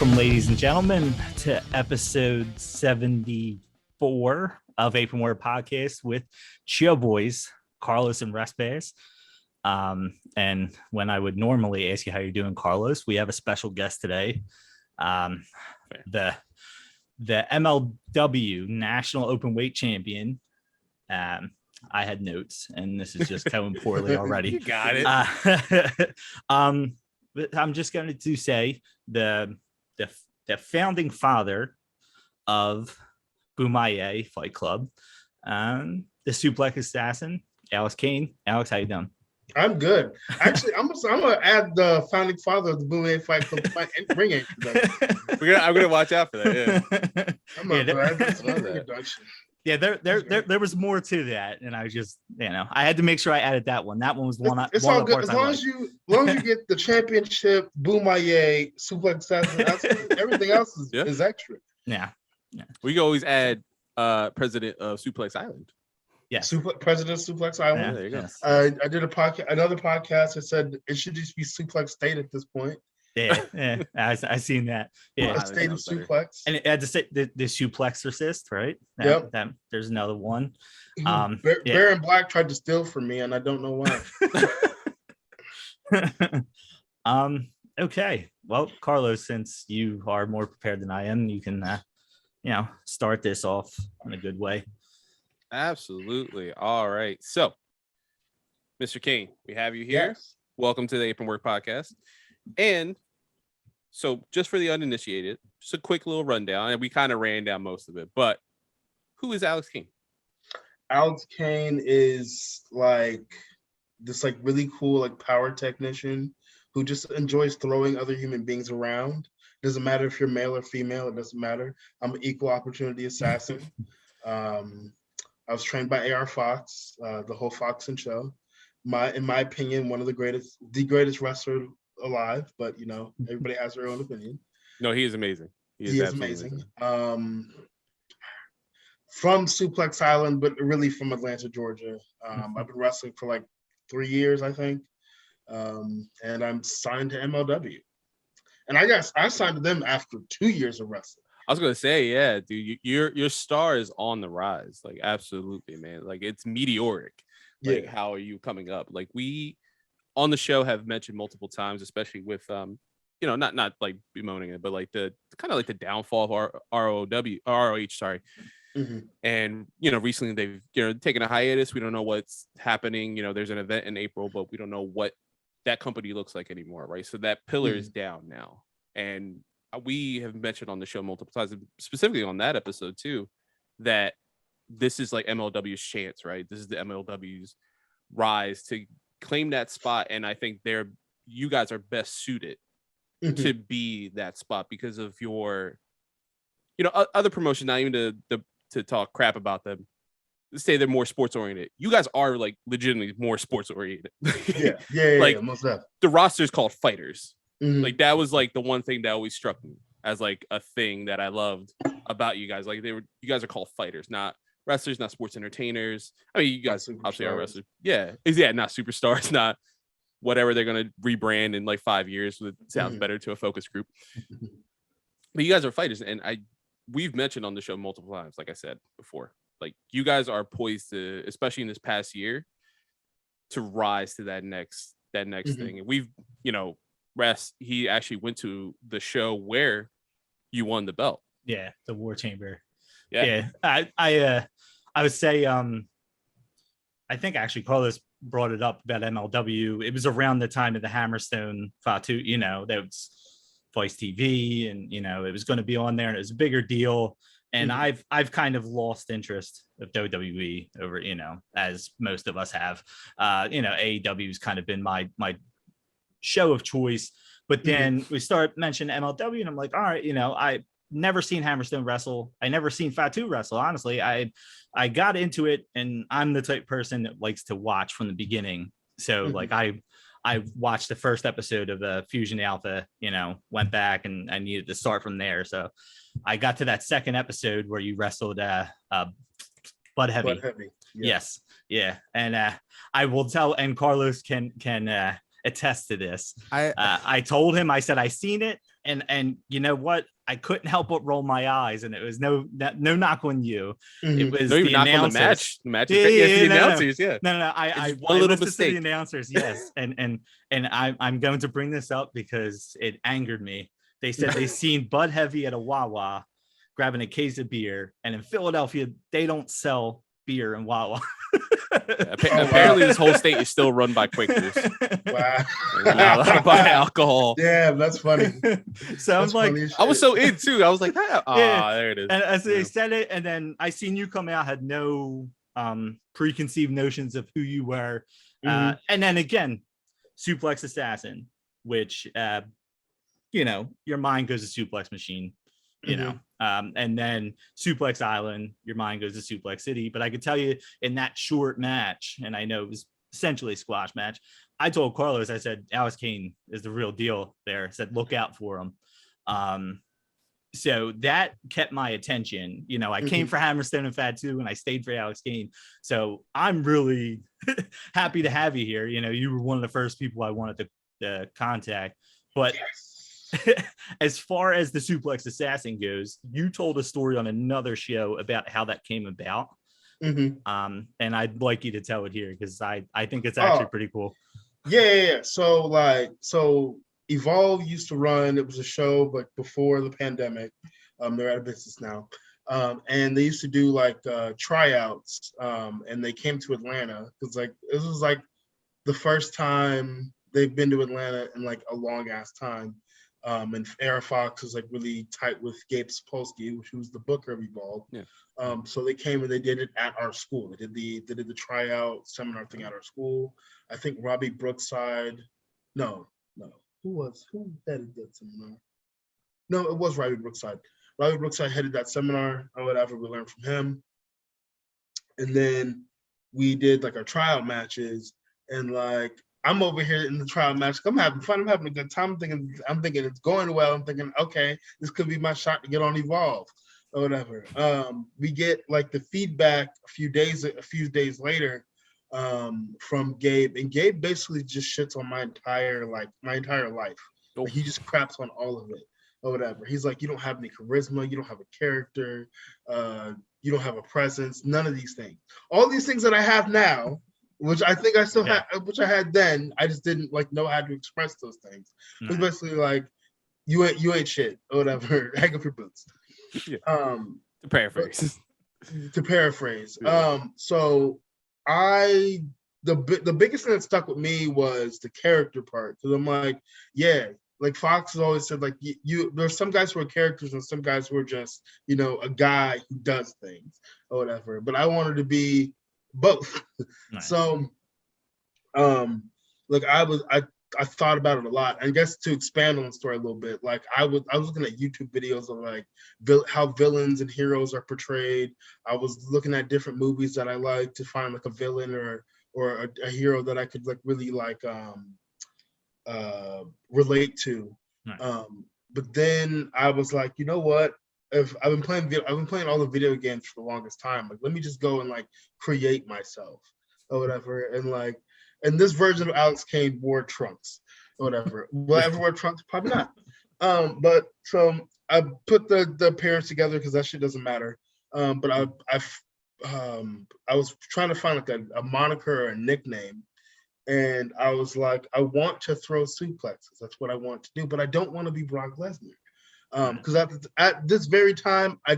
Welcome, ladies and gentlemen, to episode 74 of Apron Podcast with Chill Boys, Carlos and Respes. And when I would normally ask you how you're doing, Carlos, we have a special guest today. The MLW National Openweight Champion. I had notes, and this is just going poorly already. You got it. But I'm just going to say the founding father of Bomaye Fight Club, the Suplex Assassin, Alex Kane. Alex, how you doing? I'm good. Actually, I'm gonna add the founding father of the Bomaye Fight Club ring introduction. I'm gonna watch out for that. Yeah, I'm gonna add this introduction. Yeah, there was more to that, and I just, I had to make sure I added that one. That one was one. It's all good as long as you get the championship, Bomaye, Suplex Assassin. Everything else is extra. Yeah. We can always add president of Suplex Island. Yes, president of Suplex Island. Yeah, there you go. Yes. I did another podcast that said it should just be Suplex State at this point. Yeah, I seen that. Yeah, State of Suplex, and it had to say the Suplex Assist, right? That there's another one. Baron Black tried to steal from me, and I don't know why. Okay. Well, Carlos, since you are more prepared than I am, you can start this off in a good way. Absolutely. All right. So, Mr. Kane, we have you here. Yes. Welcome to the Apron Podcast. And so, just for the uninitiated, just a quick little rundown, and we kind of ran down most of it. But who is Alex Kane? Alex Kane is this really cool power technician who just enjoys throwing other human beings around. Doesn't matter if you're male or female. It doesn't matter. I'm an equal opportunity assassin. I was trained by A.R. Fox, the whole Foxen show. In my opinion, the greatest wrestler alive. But everybody has their own opinion. No, he is amazing. He is amazing. From Suplex Island, but really from Atlanta, Georgia. I've been wrestling for 3 years, I think. And I'm signed to MLW. And I signed to them after 2 years of wrestling. I was gonna say, yeah, dude, your star is on the rise. Absolutely, man. It's meteoric. How are you coming up? We on the show have mentioned multiple times, especially with not bemoaning it, but the kind of the downfall of ROH, sorry. Mm-hmm. And recently they've taken a hiatus. We don't know what's happening. There's an event in April, but we don't know what that company looks like anymore, right? So that pillar is down now, and we have mentioned on the show multiple times, specifically on that episode too, that this is MLW's chance, right? This is the MLW's rise to claim that spot, and I think you guys are best suited to be that spot because of your, other promotion. Not even to talk crap about them, say they're more sports oriented. You guys are legitimately more sports oriented. Yeah, most definitely. The roster is called Fighters. Mm-hmm. That was the one thing that always struck me as a thing that I loved about you guys. You guys are called fighters, not wrestlers, not sports entertainers. I mean, you guys obviously are wrestlers. Yeah, not superstars, not whatever they're gonna rebrand in 5 years. It sounds better to a focus group. But you guys are fighters, and we've mentioned on the show multiple times, like I said before, you guys are poised to, especially in this past year, to rise to that next thing. And we've, he actually went to the show where you won the belt. Yeah, the War Chamber. Yeah. I would say I think actually Carlos brought it up about MLW. It was around the time of the Hammerstone Fatu, that was Vice TV, and it was going to be on there, and it was a bigger deal. And I've kind of lost interest of WWE over, as most of us have. AEW's kind of been my show of choice. But then we start mentioning MLW, and I'm like, all right, I never seen Hammerstone wrestle. I never seen Fatu wrestle. Honestly, I got into it, and I'm the type of person that likes to watch from the beginning. So I watched the first episode of Fusion Alpha, went back, and I needed to start from there. So I got to that second episode where you wrestled Bud Heavy. Bud Heavy. Yes. Yeah. And I will tell, and Carlos can attest to this. I told him, I said, I seen it. And you know what? I couldn't help but roll my eyes, and it was no knock on you. It was no, even the knock on the announcers. match. The match is great. Yes, the announcers. Yeah. No. I one little listened to the mistake. announcers. Yes, and I'm going to bring this up because it angered me. They said they seen Bud Heavy at a Wawa grabbing a case of beer, and in Philadelphia they don't sell beer in Wawa. Apparently, this whole state is still run by Quakers. Wow. We're not allowed to buy alcohol. Damn, that's funny. So That's I'm like, funny. I was so in too. I was like, there it is. And as they said it, and then I seen you come out, had no preconceived notions of who you were. And then again, Suplex Assassin, which your mind goes to Suplex Machine, and then Suplex Island, your mind goes to Suplex City. But I could tell you, in that short match, and I know it was essentially a squash match, I told Carlos, I said, Alex Kane is the real deal there. I said, look out for him. So that kept my attention. I came for Hammerstone and Fatu, and I stayed for Alex Kane. So I'm really happy to have you here. You were one of the first people I wanted to contact. But as far as the Suplex Assassin goes, you told a story on another show about how that came about. And I'd like you to tell it here because I think it's actually pretty cool. Yeah. So Evolve used to run. It was a show, but before the pandemic, they're out of business now. And they used to do tryouts. And they came to Atlanta because this was the first time they've been to Atlanta in a long ass time. And Aaron Fox was really tight with Gabe Sapolsky, who was the booker of Evolve. Yeah. So they came and they did it at our school. They did the tryout seminar thing at our school. I think Robbie Brookside. No. Who headed that seminar? No, it was Robbie Brookside. Robbie Brookside headed that seminar or whatever. We learned from him. And then we did our tryout matches, and I'm over here in the trial match. I'm having fun. I'm having a good time. I'm thinking it's going well. I'm thinking, okay, this could be my shot to get on Evolve or whatever. We get the feedback a few days later from Gabe, and Gabe basically just shits on my entire life. He just craps on all of it or whatever. He's like, you don't have any charisma. You don't have a character. You don't have a presence. None of these things. All these things that I have now, which I think I still had, which I had then, I just didn't know how to express those things. It's basically you ain't shit or whatever. Hang up your boots. Yeah. To paraphrase. Yeah. So the biggest thing that stuck with me was the character part, because I'm Fox has always said there's some guys who are characters and some guys who are just a guy who does things or whatever. But I wanted to be both. Nice. So I thought about it a lot. I guess to expand on the story a little bit, I was looking at YouTube videos of how villains and heroes are portrayed. I was looking at different movies that I like to find a villain or a hero that I could really relate to. Nice. But then I was like, you know what? If I've been playing all the video games for the longest time, let me just go and create myself or whatever. And this version of Alex Kane wore trunks or whatever. Will I ever wear trunks? Probably not. But so I put the appearance together because that shit doesn't matter. But I was trying to find a moniker or a nickname. And I was like, I want to throw suplexes. That's what I want to do, but I don't want to be Brock Lesnar. Because at this very time, I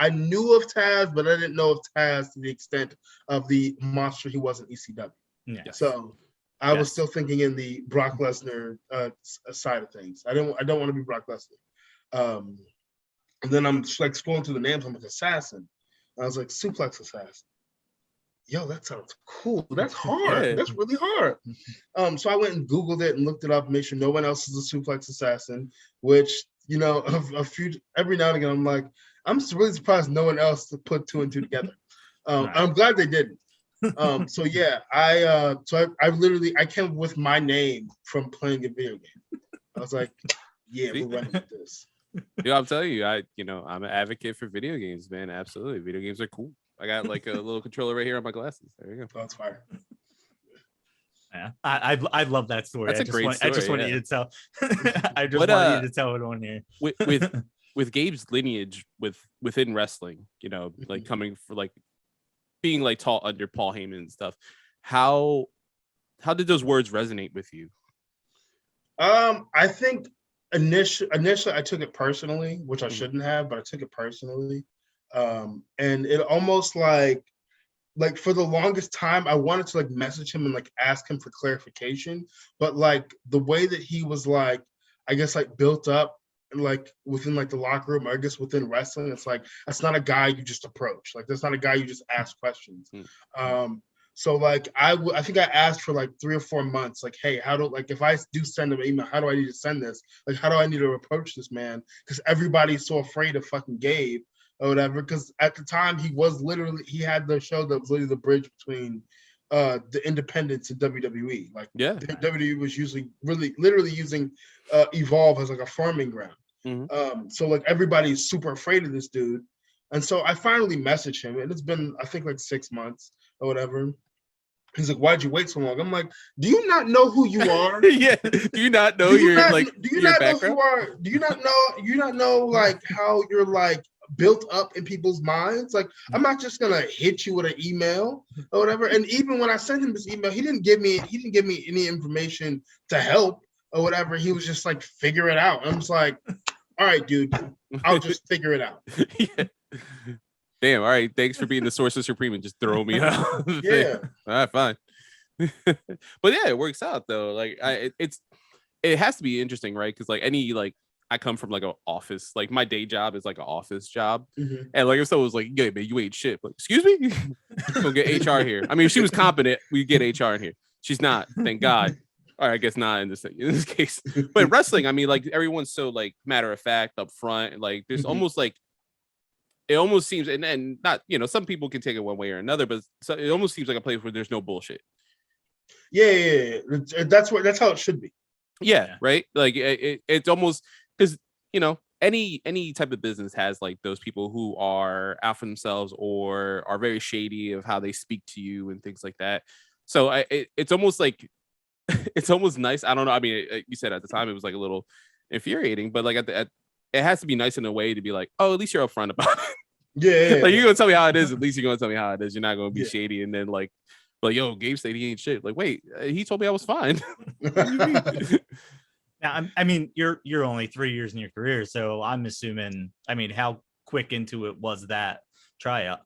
knew of Taz, but I didn't know of Taz to the extent of the monster he was in ECW. Yes. So I was still thinking in the Brock Lesnar side of things. I don't want to be Brock Lesnar. And then I'm scrolling through the names. I'm Assassin. I was Suplex Assassin. Yo, that sounds cool. That's hard. Yeah. That's really hard. So I went and Googled it and looked it up, made sure no one else is a Suplex Assassin, which, every now and again, I'm I'm really surprised no one else to put two and two together. I'm glad they didn't. So yeah, I came up with my name from playing a video game. I was like, yeah, we're running with this. I'm telling you, I'm an advocate for video games, man. Absolutely. Video games are cool. I got a little controller right here on my glasses. There you go. That's fire. Yeah, I love that story. That's a great I just story, want yeah. you to tell. I just What, want you to tell it on here. with Gabe's lineage within wrestling, like coming for like being like taught under Paul Heyman and stuff, how did those words resonate with you? I think initially I took it personally, which I shouldn't have, but I took it personally. And it almost like for the longest time, I wanted to like message him and like ask him for clarification, but like the way that he was like, I guess like built up and like within like the locker room, or I guess within wrestling, it's like that's not a guy you just approach. Like that's not a guy you just ask questions. So like I think I asked for like 3 or 4 months, like, hey, how do like if I do send him an email, how do I need to send this? Like, how do I need to approach this man? Because everybody's so afraid of fucking Gabe or whatever. Because at the time he had the show that was literally the bridge between the independents and WWE. Like WWE was literally using Evolve as like a farming ground. So like everybody's super afraid of this dude. And so I finally messaged him, and it's been I think like 6 months or whatever. He's like, "Why'd you wait so long?" I'm like, "Do you not know who you are? Yeah. Do you not know your background? Do you not know who you are? Do you not know like how you're like built up in people's minds? Like, I'm not just gonna hit you with an email or whatever." And even when I sent him this email, he didn't give me any information to help or whatever. He was just like, "Figure it out." I'm just like, "All right, dude, I'll just figure it out." Yeah. Damn. All right. Thanks for being the Sorcerer Supreme and just throw me out. Yeah. All right. Fine. But yeah, it works out though. Like it has to be interesting, right? Because like I come from like an office. Like my day job is like an office job, and like if someone was like, "Yeah, man, you ain't shit," like, excuse me, go get HR here. I mean, if she was competent, we get HR in here. She's not. Thank God. Or I guess not in this case. But in wrestling, I mean, like everyone's so like matter of fact up front, and like there's almost like. It almost seems, and not, some people can take it one way or another, but it almost seems like a place where there's no bullshit. Yeah. That's how it should be. Yeah, right. Like it's almost because any type of business has like those people who are out for themselves or are very shady of how they speak to you and things like that. So it's almost like it's almost nice. I don't know. I mean, you said at the time it was like a little infuriating, but like it has to be nice in a way to be like, oh, at least you're upfront about it. Yeah. Like you're gonna tell me how it is. At least you're gonna tell me how it is. You're not gonna be shady and then like, yo, Gabe said he ain't shit. Like, wait, he told me I was fine. What do you mean? Now, I mean, you're only 3 years in your career, so I'm assuming. I mean, how quick into it was that tryout?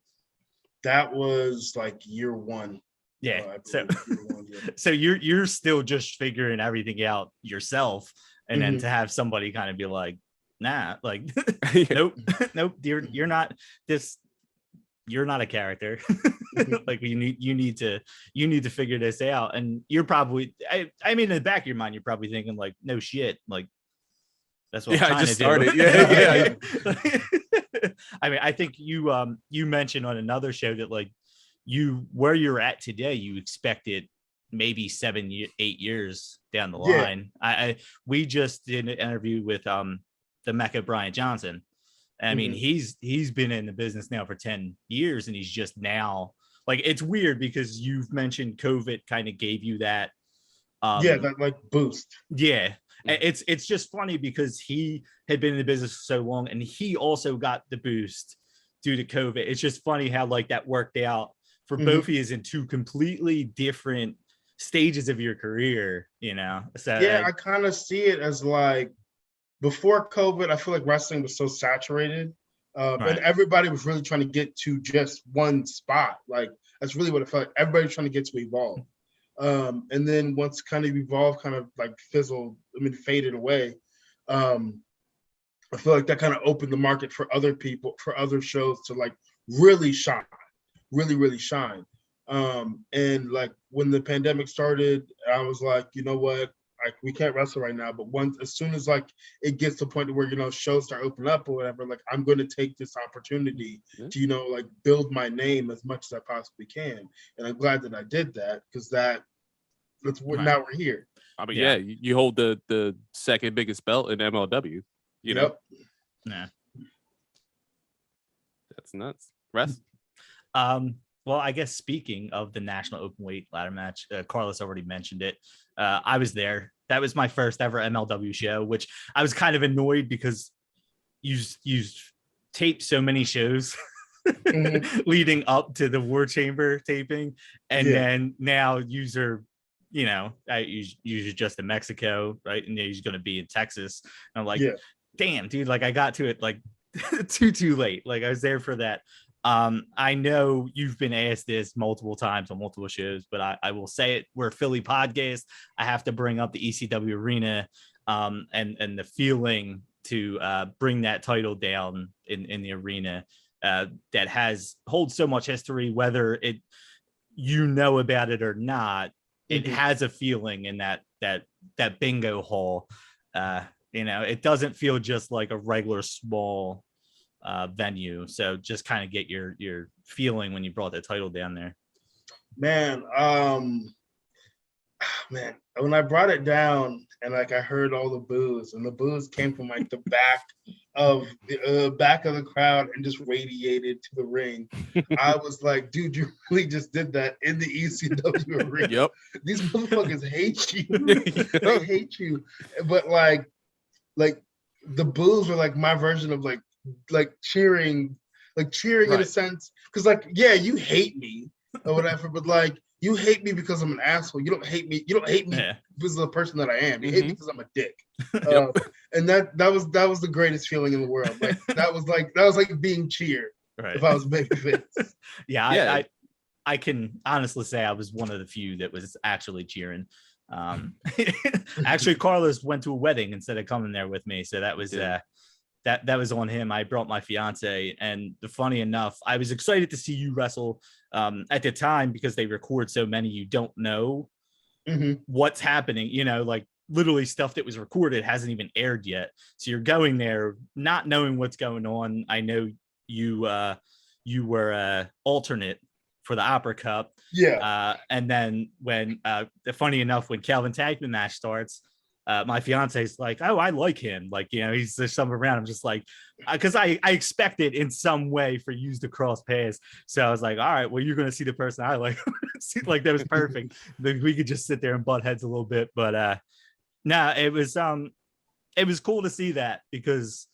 That was like year 1. Yeah. Year 1, yeah. So you're still just figuring everything out yourself, and then to have somebody kind of be like, nah, like, nope, you're not this. You're not a character. Like you need to figure this out. And you're probably, I mean, in the back of your mind, you're probably thinking like, no shit, like that's what I'm trying I just to started. do. Yeah. I mean, I think you mentioned on another show that like where you're at today, you expected maybe 7-8 years down the line. We just did an interview with the Mecca Brian Johnson. I mean, he's been in the business now for 10 years, and he's just now like, it's weird because you've mentioned COVID kind of gave you that. That like boost. Yeah. It's just funny because he had been in the business for so long, and he also got the boost due to COVID. It's just funny how like that worked out for both of you in 2 completely different stages of your career, So yeah, I kind of see it as like, before COVID, I feel like wrestling was so saturated, and everybody was really trying to get to just one spot. Like that's really what it felt like. Everybody was trying to get to Evolve, and then once kind of Evolve kind of like faded away. I feel like that kind of opened the market for other people, for other shows to like really shine, really shine. And like when the pandemic started, I was like, you know what? Like we can't wrestle right now, but as soon as like it gets to the point where shows start opening up or whatever, like I'm going to take this opportunity to like build my name as much as I possibly can, and I'm glad that I did that because now we're here. I mean, yeah, you hold the second biggest belt in MLW. You know, nah, that's nuts. Rest. well, I guess speaking of the National Openweight ladder match, Carlos already mentioned it. I was there. That was my first ever MLW show, which I was kind of annoyed because you taped so many shows leading up to the War Chamber taping, and then now you're just in Mexico, right? And he's going to be in Texas. And I'm like, damn, dude, like I got to it like too late. Like I was there for that. I know you've been asked this multiple times on multiple shows, but I will say it. We're a Philly podcast. I have to bring up the ECW arena and the feeling to bring that title down in the arena that holds so much history, whether it about it or not. It has a feeling in that bingo hall. It doesn't feel just like a regular small venue. So just kind of get your feeling when you brought the title down there. Man, when I brought it down and like I heard all the boos, and the boos came from like the back of the crowd and just radiated to the ring, I was like, dude, you really just did that in the ECW arena. Yep. These motherfuckers hate you. They hate you. But like the boos were like my version of like cheering right. In a sense, because like, yeah, you hate me or whatever, but like you hate me because I'm an asshole. You don't hate me because of the person that I am. You hate me because I'm a dick. And that was the greatest feeling in the world. Like that was like being cheered. Right. If I was babyface. I can honestly say I was one of the few that was actually cheering. Actually, Carlos went to a wedding instead of coming there with me, so that was that was on him. I brought my fiance, and funny enough, I was excited to see you wrestle at the time because they record so many. You don't know what's happening, like literally stuff that was recorded hasn't even aired yet. So you're going there not knowing what's going on. I know you were alternate for the Opera Cup. And then when funny enough, when Calvin Tankman match starts, my fiance's like, oh, I like him. Like, he's there's something around. I'm just like, because I expected in some way for you to cross paths. So I was like, all right, well, you're going to see the person I like. Like that was perfect. We could just sit there and butt heads a little bit. But no, it was cool to see that because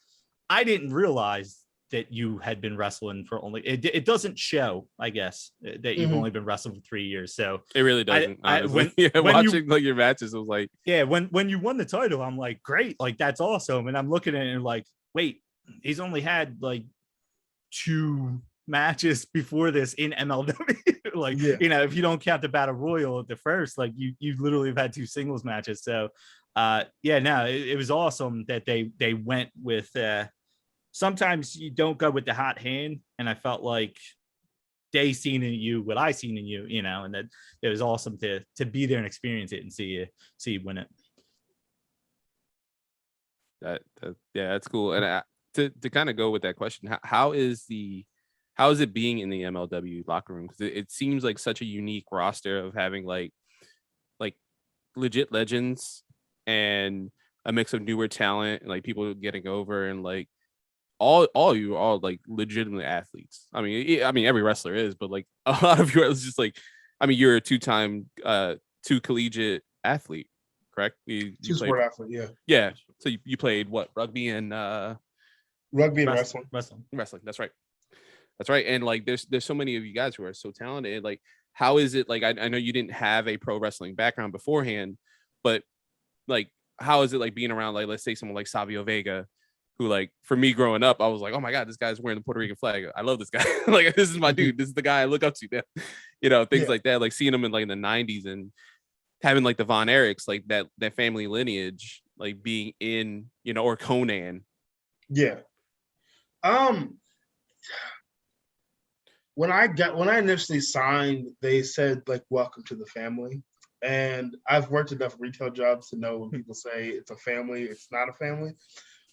I didn't realize that you had been wrestling for only it doesn't show, I guess, that you've only been wrestling for 3 years. So it really doesn't. When watching like your matches, it was like, when you won the title, I'm like, great, like that's awesome. And I'm looking at it and like, wait, he's only had like 2 matches before this in MLW. Like, if you don't count the Battle Royal at the first, like you literally have had 2 singles matches. So it was awesome that they went with sometimes you don't go with the hot hand, and I felt like they seen in you what I seen in you, and that it was awesome to be there and experience it and see you win it. That's cool. And to kind of go with that question, how is it being in the MLW locker room? Because it seems like such a unique roster of having like legit legends and a mix of newer talent and like people getting over, and like all you are like legitimate athletes. I mean, every wrestler is, but like a lot of you are just like, you're a 2-time 2 collegiate athlete, correct? You 2 sport athlete, yeah. So you played what, rugby and wrestling. That's right. And like there's so many of you guys who are so talented. Like, how is it, like, I know you didn't have a pro wrestling background beforehand, but like how is it like being around, like, let's say someone like Savio Vega, who, like, for me growing up, I was like, oh my God, this guy's wearing the Puerto Rican flag. I love this guy. Like, this is my dude. This is the guy I look up to. Things like that. Like seeing him in like the 90s and having like the Von Erichs, like that family lineage, like being in, or Conan. Yeah. When I initially signed, they said like, welcome to the family. And I've worked enough retail jobs to know when people say it's a family, it's not a family.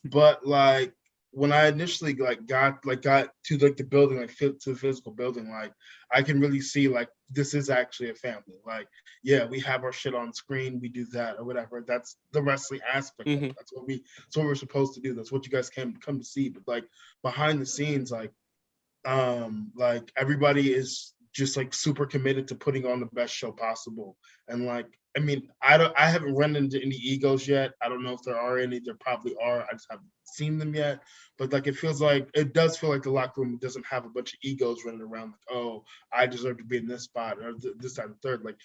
But like when I initially got to like the building, like to the physical building, like I can really see like this is actually a family. Like, yeah, we have our shit on screen, we do that or whatever. That's the wrestling aspect. Of it. That's what we're supposed to do. That's what you guys come to see. But like behind the scenes, like everybody is just like super committed to putting on the best show possible. And like, I mean, I haven't run into any egos yet. I don't know if there are any. There probably are. I just haven't seen them yet. But like, it does feel like the locker room doesn't have a bunch of egos running around. Like, oh, I deserve to be in this spot or this, that, and third. Like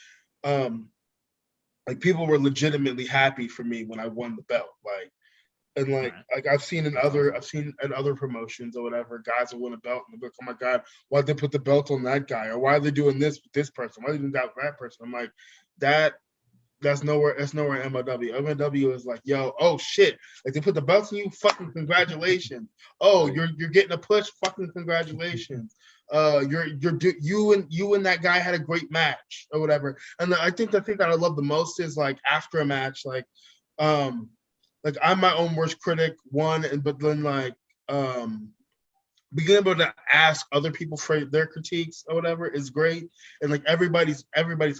people were legitimately happy for me when I won the belt. And like I've seen in other promotions or whatever, guys will win a belt and they're like, oh my God, why'd they put the belt on that guy? Or why are they doing this with this person? Why are they doing that with that person? I'm like, that's nowhere MLW. MLW is like, yo, oh shit. Like they put the belts on you, fucking congratulations. Oh, you're getting a push, fucking congratulations. You and that guy had a great match or whatever. And I think the thing that I love the most is like after a match, like I'm my own worst critic, but then being able to ask other people for their critiques or whatever is great. And like everybody's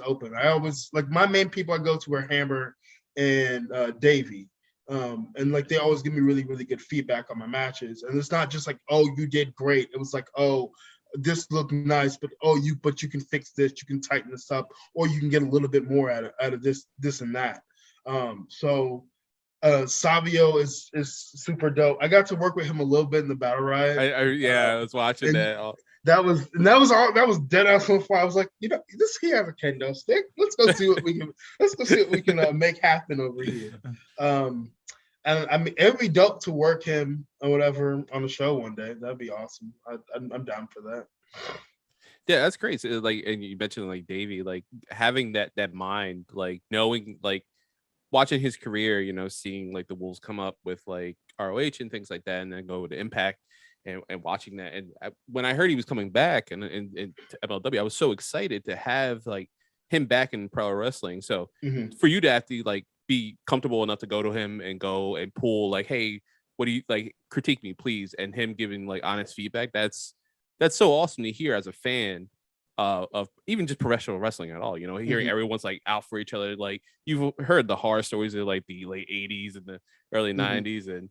open. I always like my main people I go to are Hammer and Davey. And like they always give me really, really good feedback on my matches. And it's not just like, oh, you did great. It was like, oh, this looked nice, but you can fix this, you can tighten this up, or you can get a little bit more out of this and that. Savio is super dope. I got to work with him a little bit in the battle riot. I was watching that. That was dead ass on fire. I was like, he has a kendo stick. Let's go see what we can make happen over here. And I mean, it'd be dope to work him or whatever on the show one day. That'd be awesome. I'm down for that. Yeah, that's great. So, like, and you mentioned like Davey, like having that mind, like knowing, like watching his career, seeing like the Wolves come up with like ROH and things like that, and then go to Impact, and watching that. And when I heard he was coming back and to MLW, I was so excited to have like him back in pro wrestling. So for you to have to like be comfortable enough to go to him and go and pull like, hey, what do you like? Critique me, please, and him giving like honest feedback. That's so awesome to hear as a fan of even just professional wrestling at all. Hearing everyone's like out for each other. Like you've heard the horror stories of like the late 80s and the early 90s, and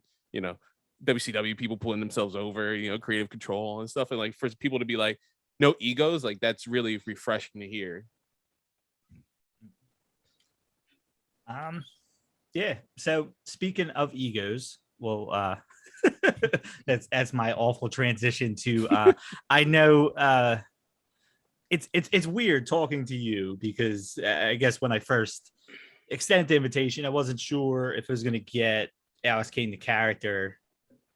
WCW people pulling themselves over, creative control and stuff. And like for people to be like no egos, like that's really refreshing to hear. Yeah. So speaking of egos, well, that's my awful transition to I know it's weird talking to you because I guess when I first extended the invitation, I wasn't sure if I was going to get Alex Kane the character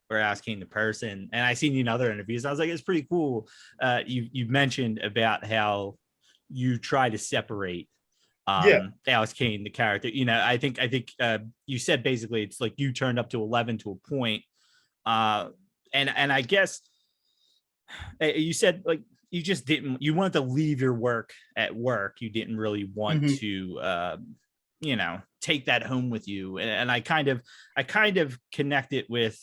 or Alex Kane the person. And I seen you in other interviews. I was like, it's pretty cool. You mentioned about how you try to separate Alex Kane the character. I think you said basically it's like you turned up to 11 to a point. And I guess you said like you wanted to leave your work at work. You didn't really want to take that home with you. And I kind of connect it with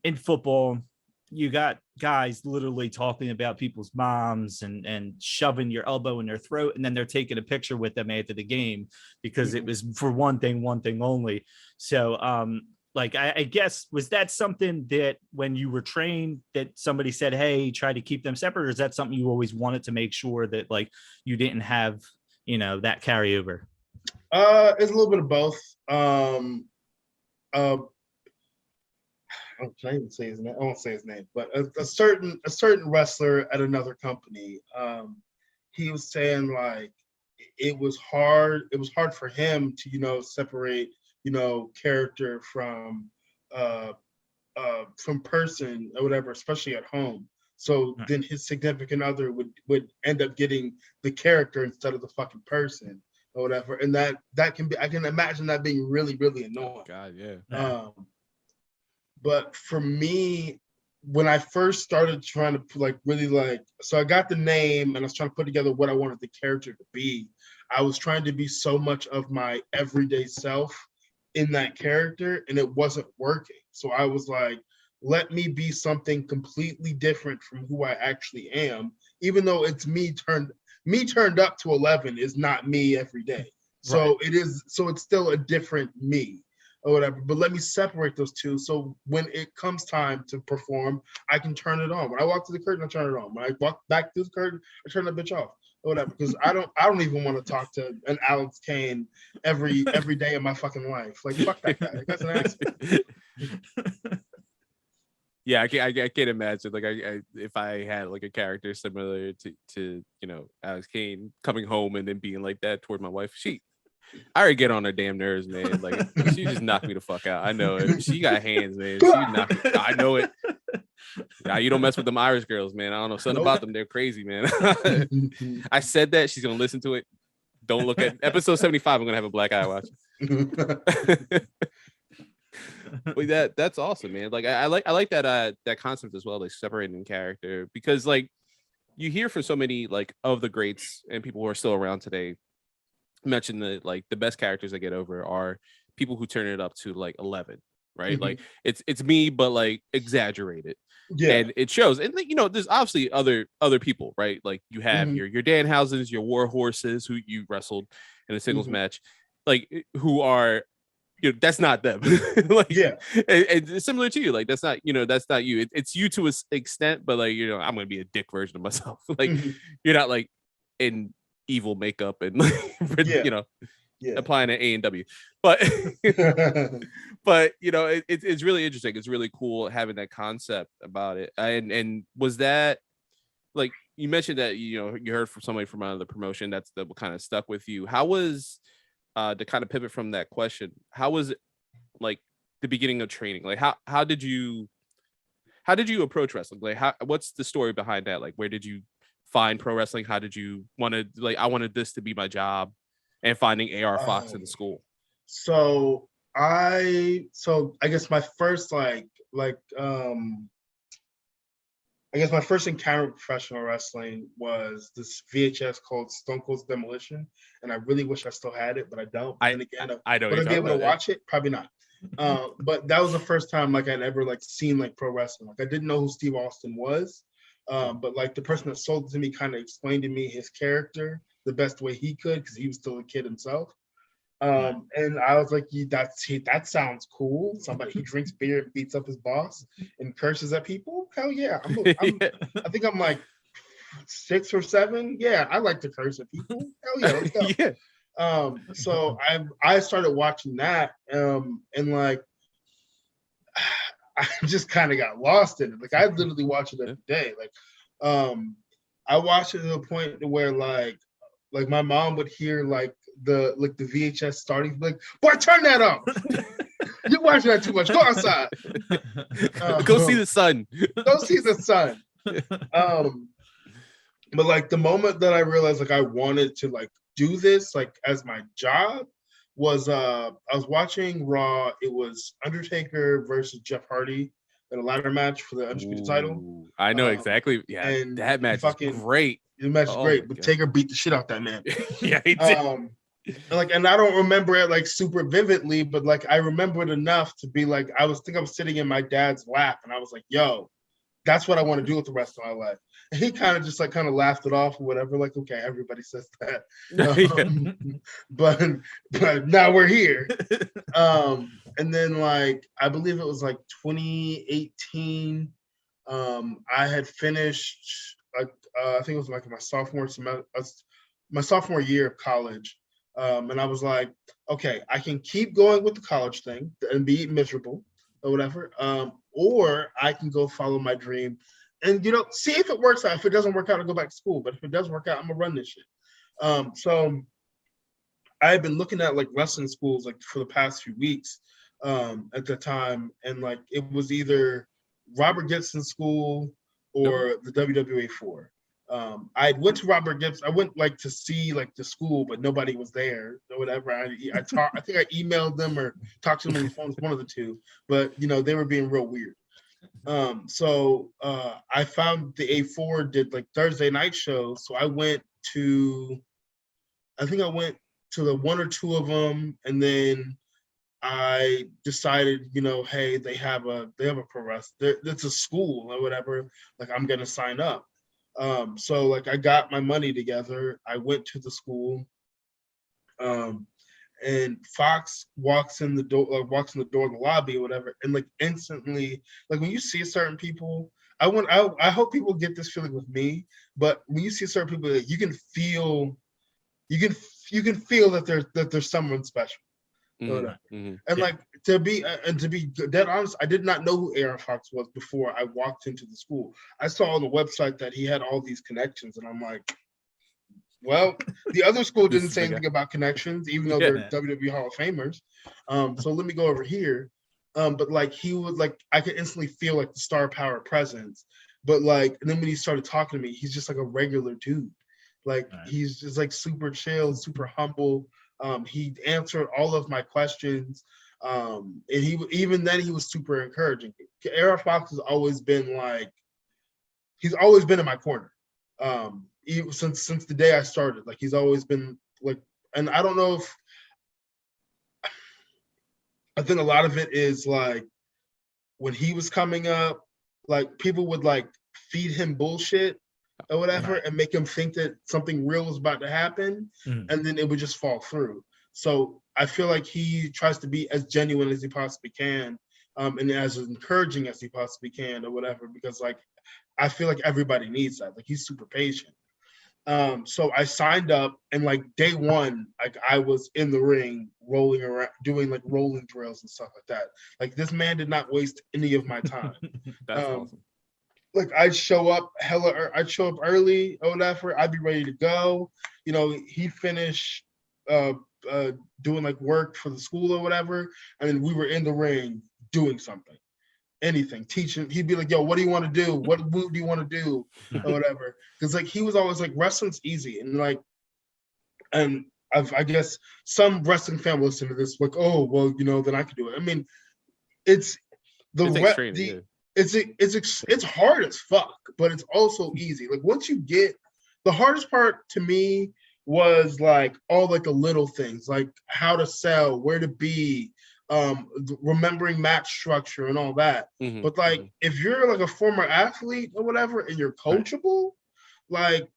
in football. You got guys literally talking about people's moms and shoving your elbow in their throat, and then they're taking a picture with them after the game because it was for one thing only. So like I guess, was that something that when you were trained that somebody said, hey, try to keep them separate, or is that something you always wanted to make sure that like you didn't have that carryover? It's a little bit of both. I can't even say his name. I won't say his name, but a certain wrestler at another company, he was saying like it was hard for him to separate character from person or whatever, especially at home. So then his significant other would end up getting the character instead of the fucking person or whatever, and that can be, I can imagine that being really, really annoying. Oh, God, yeah. But for me, when I first started trying to so I got the name and I was trying to put together what I wanted the character to be. I was trying to be so much of my everyday self in that character, and it wasn't working. So I was like, let me be something completely different from who I actually am, even though it's me turned up to 11 is not me every day. So It is, so it's still a different me. or whatever. But let me separate those two, so when it comes time to perform, I can turn it on. When I walk to the curtain, I turn it on. When I walk back through the curtain, I turn that bitch off. Or whatever, because I don't even want to talk to an Alex Kane every day of my fucking life. Like, fuck that guy. That guy's an asshole. Yeah, I can't imagine. Like, I if I had like a character similar to Alex Kane coming home and then being like that toward my wife. I already get on her damn nerves, man. Like, she just knocked me the fuck out. I know it. She got hands, man. She knocked me. I know it. Nah, you don't mess with them Irish girls, man. I don't know something about them. They're crazy, man. I said that. She's gonna listen to it. Don't look at episode 75. I'm gonna have a black eye watch. But that's awesome, man. Like, I like that concept as well, like separating character, because like you hear from so many like of the greats and people who are still around today mention that like the best characters that get over are people who turn it up to like 11, right? Like it's me, but like exaggerated. Yeah. And it shows. And there's obviously other people, right? Like you have your Danhausens, your war horses who you wrestled in a singles match, like who are that's not them. Like, yeah, and similar to you, like that's not you. It's you to an extent, but like I'm gonna be a dick version of myself. Like you're not like in evil makeup and like applying an A&W, but but it's really interesting. It's really cool having that concept about it. And was that like you mentioned that you heard from somebody from another promotion that kind of stuck with you? How was to kind of pivot from that question, how was it like the beginning of training? Like how did you approach wrestling? Like what's the story behind that? Like where did you find pro wrestling? How did you want to, like, I wanted this to be my job, and finding AR Fox in the school? So I guess my first I guess my first encounter with professional wrestling was this VHS called Stone Cold's Demolition, and I really wish I still had it, but I don't. I don't. Would I be able to watch it? Probably not. But that was the first time like I'd ever like seen like pro wrestling. Like I didn't know who Steve Austin was, but like the person that sold it to me kind of explained to me his character the best way he could because he was still a kid himself. And I was like, that sounds cool. Somebody, he drinks beer and beats up his boss and curses at people. Hell yeah. I think I'm like 6 or 7. Yeah, I like to curse at people. Hell yeah, let's go. Yeah. So I started watching that, and like I just kind of got lost in it. Like I literally watch it every day. Like I watched it to the point where like my mom would hear like the VHS starting, like, boy, turn that off. You're watching that too much. Go outside. Go see the sun. Go see the sun. But like the moment that I realized like I wanted to like do this like as my job was I was watching Raw. It was Undertaker versus Jeff Hardy in a ladder match for the Undisputed title. I know exactly. Yeah, and that match is great. The match is great, but Taker beat the shit out that man. Yeah, he did. And I don't remember it like super vividly, but like I remember it enough to be like I was sitting in my dad's lap, and I was like, "Yo, that's what I want to do with the rest of my life." And he kind of laughed it off or whatever. Like, okay, everybody says that, but now we're here. And then like I believe it was like 2018. I had finished I think it was like my sophomore semester, my sophomore year of college. And I was like, okay, I can keep going with the college thing and be miserable or whatever. Or I can go follow my dream and, see if it works out. If it doesn't work out, I'll go back to school. But if it does work out, I'm gonna run this shit. So I had been looking at like wrestling schools like for the past few weeks at the time. And like, it was either Robert Gibson School or the WWA 4. I went to Robert Gibson. I went like to see like the school, but nobody was there or whatever. I think I emailed them or talked to them on the phone. One of the two, but they were being real weird. So I found the A4 did like Thursday night shows. So I went to the 1 or 2 of them, and then I decided, hey, they have a pro wrestling. It's a school or whatever. Like I'm gonna sign up. So like I got my money together. I went to the school, and Fox walks in the door in the lobby or whatever, and like instantly, like when you see certain people, I hope people get this feeling with me, but when you see certain people, you can feel that there's someone special. And like to be dead honest, I did not know who AR Fox was before I walked into the school. I saw on the website that he had all these connections, and I'm like, well, the other school didn't say anything about connections, even though they're WWE Hall of Famers. So let me go over here. But like he was like, I could instantly feel like the star power presence. But like, and then when he started talking to me, he's just like a regular dude. Like he's just like super chill, super humble. He answered all of my questions. And he was super encouraging. AR Fox has always been like, he's always been in my corner. Even since the day I started, like he's always been like, and I don't know if I think a lot of it is like when he was coming up, like people would like feed him bullshit or whatever and make him think that something real was about to happen, and then it would just fall through. So I feel like he tries to be as genuine as he possibly can, and as encouraging as he possibly can or whatever, because like I feel like everybody needs that. Like he's super patient. So I signed up, and like day one, like I was in the ring rolling around, doing like rolling drills and stuff like that. Like this man did not waste any of my time. That's awesome. Like I'd show up early or whatever. I'd be ready to go. You know, he'd finish doing like work for the school or whatever, and then we were in the ring doing something. Anything, teaching. He'd be like, yo, what do you want to do? What move do you want to do? Or whatever. Because like he was always like, wrestling's easy. And like, and I guess some wrestling fan will listen to this, like, oh, well, you know, then I could do it. I mean, it's hard as fuck, but it's also easy. Like once you get, the hardest part to me was like all like the little things, like how to sell, where to be, remembering match structure and all that. But like if you're like a former athlete or whatever and you're coachable, like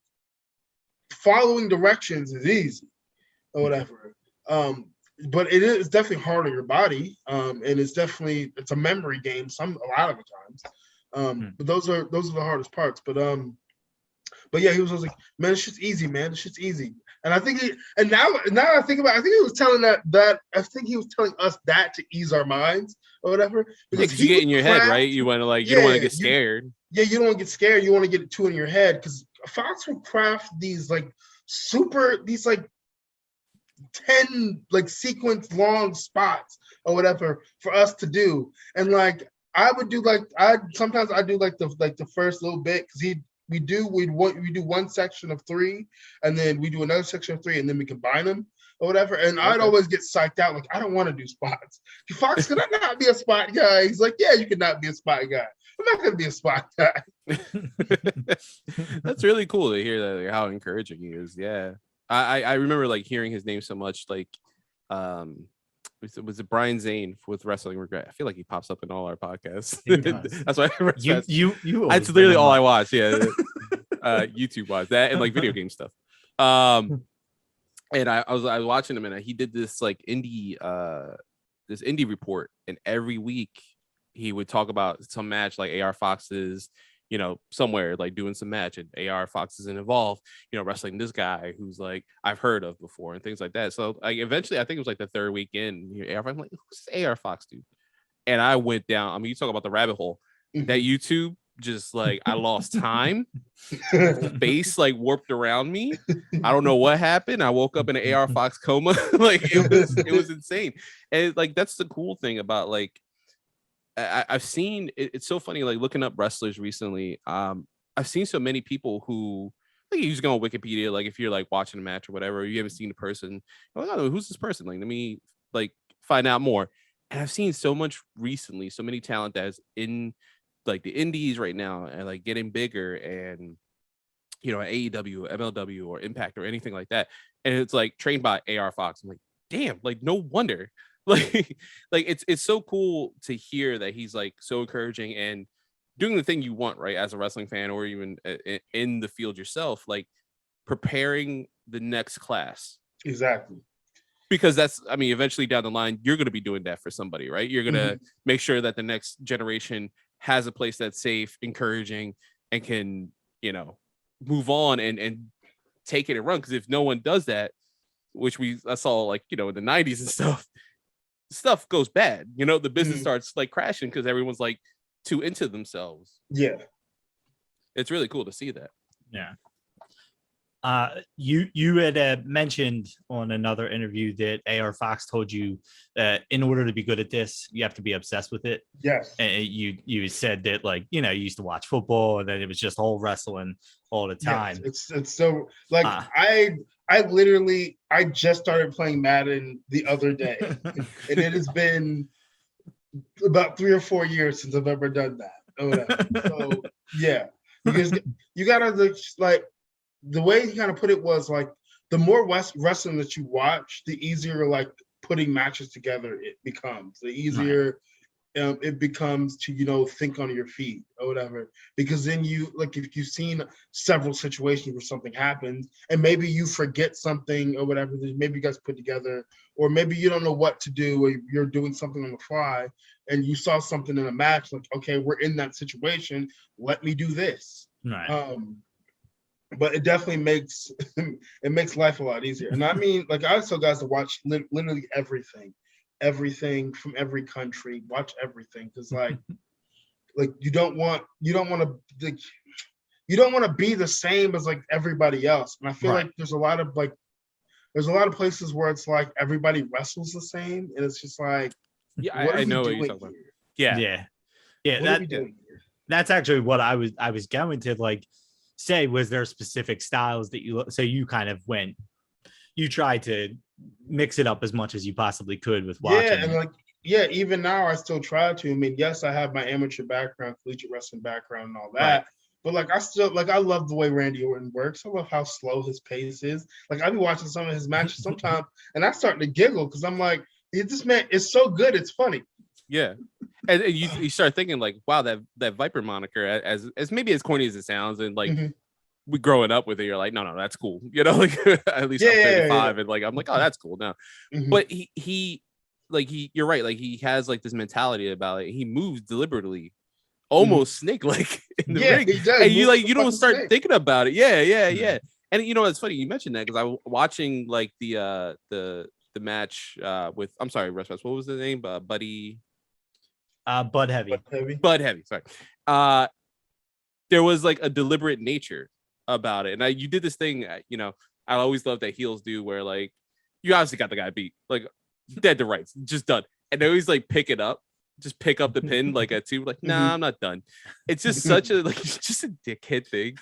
following directions is easy or whatever. But it's definitely hard on your body, and it's a memory game a lot of the times. But those are the hardest parts. But yeah, he was always like, man, this shit's easy, man. This shit's easy. And I think now I think about it, I think he was telling he was telling us that to ease our minds or whatever. Because you get in your head, right? You want to like, you don't want to get scared. You don't want to get scared. You want to get it too in your head, because Fox will craft these like 10 like sequence long spots or whatever for us to do. And like I would do like sometimes I do like the first little bit, because we do one section of 3, and then we do another section of 3, and then we combine them or whatever. And I'd always get psyched out, like I don't want to do spots. Fox, could I not be a spot guy? He's like, yeah, you could not be a spot guy. I'm not gonna be a spot guy. That's really cool to hear that, like, how encouraging he is. Yeah, I remember like hearing his name so much. Like, was it Brian Zane with Wrestling Regret? I feel like he pops up in all our podcasts. That's why you that's literally all I watch. Yeah, YouTube wise, that and like video game stuff. And I was watching him, and he did this like indie report, and every week he would talk about some match, like AR Fox's, you know, somewhere like doing some match, and AR Fox isn't involved, you know, wrestling this guy who's like I've heard of before and things like that. So like eventually, I think it was like the third weekend, I'm like, who's this AR Fox dude? And I went down. I mean, you talk about the rabbit hole. That YouTube, just like I lost time, space like warped around me. I don't know what happened. I woke up in an AR Fox coma. Like it was insane. And like that's the cool thing about like I've seen it's so funny, like looking up wrestlers recently. I've seen so many people who like you just go on Wikipedia, like if you're like watching a match or whatever, you haven't seen the person, you're like, oh, who's this person? Like, let me like find out more. And I've seen so much recently, so many talent that's in like the indies right now and like getting bigger, and you know, AEW, MLW, or Impact or anything like that. And it's like trained by AR Fox. I'm like, damn, like no wonder. Like it's so cool to hear that he's like so encouraging and doing the thing you want, right, as a wrestling fan, or even in the field yourself, like preparing the next class. Exactly. because that's, I mean, eventually down the line, you're going to be doing that for somebody, right? You're going to make sure that the next generation has a place that's safe, encouraging, and can, you know, move on and take it and run. Because if no one does that, which I saw like, you know, in the 90s and stuff goes bad. You know, the business starts like crashing because everyone's like too into themselves. Yeah. It's really cool to see that. Yeah. You had mentioned on another interview that AR Fox told you that in order to be good at this, you have to be obsessed with it. Yes. And you said that, like, you know, you used to watch football and then it was just all wrestling all the time. Yes. It's so like I just started playing Madden the other day, and it has been about 3 or 4 years since I've ever done that. Or whatever. So yeah, because you gotta like. The way he kind of put it was like the more wrestling that you watch, the easier like putting matches together it becomes. The easier it becomes to, you know, think on your feet or whatever. Because then you like if you've seen several situations where something happens and maybe you forget something or whatever that maybe you guys put together, or maybe you don't know what to do, or you're doing something on the fly and you saw something in a match like, okay, we're in that situation. Let me do this. Right. But it definitely makes life a lot easier. And I mean, like I tell guys to watch literally everything from every country. Watch everything because like you don't want to be the same as like everybody else. And I feel like there's a lot of places where it's like everybody wrestles the same, and it's just like, yeah, what I know what doing you're talking here? about. Yeah. What are we doing here? That's actually what I was going to like say. Was there specific styles that you kind of you tried to mix it up as much as you possibly could with watching? Yeah, and like even now I still try to. I mean, yes, I have my amateur background, collegiate wrestling background, and all that. But like I still like I love the way Randy Orton works. I love how slow his pace is. Like I've been watching some of his matches sometimes, and I start to giggle because I'm like, this man is so good, it's funny. Yeah. And you start thinking like, wow, that Viper moniker, as maybe as corny as it sounds, and like we growing up with it, you're like, no, that's cool. You know, like at least I'm 35 and like I'm like, oh, that's cool now. But he you're right, like he has like this mentality about it. He moves deliberately, almost snake-like in the ring. He does. And you don't start snake. thinking about it. Yeah. And you know, it's funny you mentioned that because I was watching like the match with, I'm sorry, what was the name? Buddy. Bud Heavy. Bud Heavy. Sorry. There was like a deliberate nature about it, and you did this thing. You know, I always love that heels do, where like you obviously got the guy beat, like dead to rights, just done, and they always like pick up the pin like at 2, like nah, I'm not done. It's just such a like it's just a dickhead thing.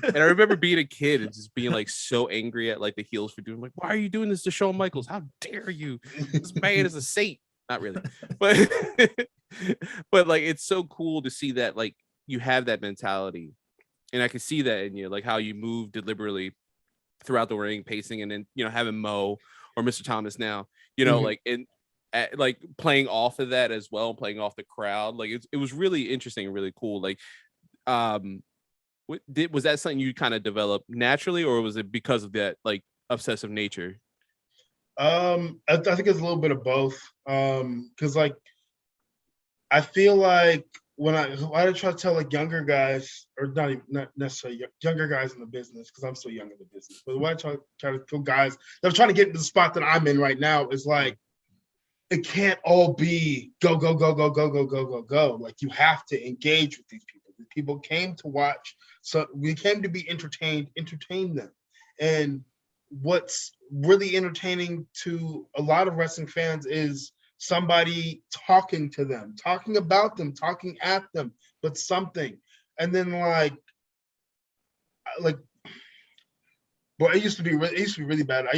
And I remember being a kid and just being like so angry at like the heels for doing like, why are you doing this to Shawn Michaels? How dare you? This man is a saint. Not really, but but like it's so cool to see that like you have that mentality, and I can see that in you, like how you move deliberately throughout the ring, pacing, and then you know having Mo or Mr. Thomas now, you know, like like playing off of that as well, playing off the crowd. Like it was really interesting and really cool. Like, was that something you kind of developed naturally, or was it because of that like obsessive nature? I think it's a little bit of both. Because like I feel like when I try to tell like younger guys, or not necessarily younger guys in the business, because I'm still young in the business, but when I try to tell guys that are trying to get into the spot that I'm in right now is like, it can't all be go. Like you have to engage with these people. These people came to watch, so we came to be entertained. Entertain them, and what's really entertaining to a lot of wrestling fans is somebody talking to them, talking about them, talking at them, but something. And then like well, it used to be really bad. I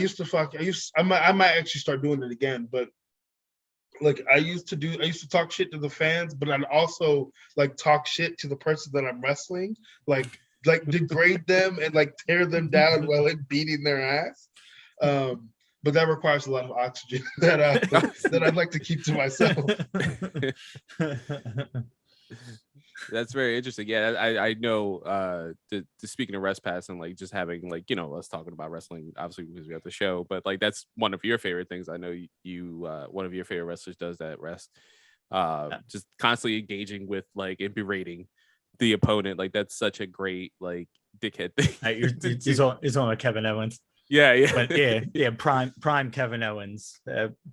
might actually start doing it again, but like I used to talk shit to the fans, but I'd also like talk shit to the person that I'm wrestling, like degrade them and like tear them down while like beating their ass. But that requires a lot of oxygen that I'd like to keep to myself. That's very interesting. Yeah, I know. To speaking of rest pass and like just having like us talking about wrestling, obviously because we have the show, but like that's one of your favorite things. I know you one of your favorite wrestlers does that rest. Just constantly engaging with like and berating the opponent. Like that's such a great like dickhead thing. It's on with Kevin Owens. Yeah. But yeah, prime Kevin Owens,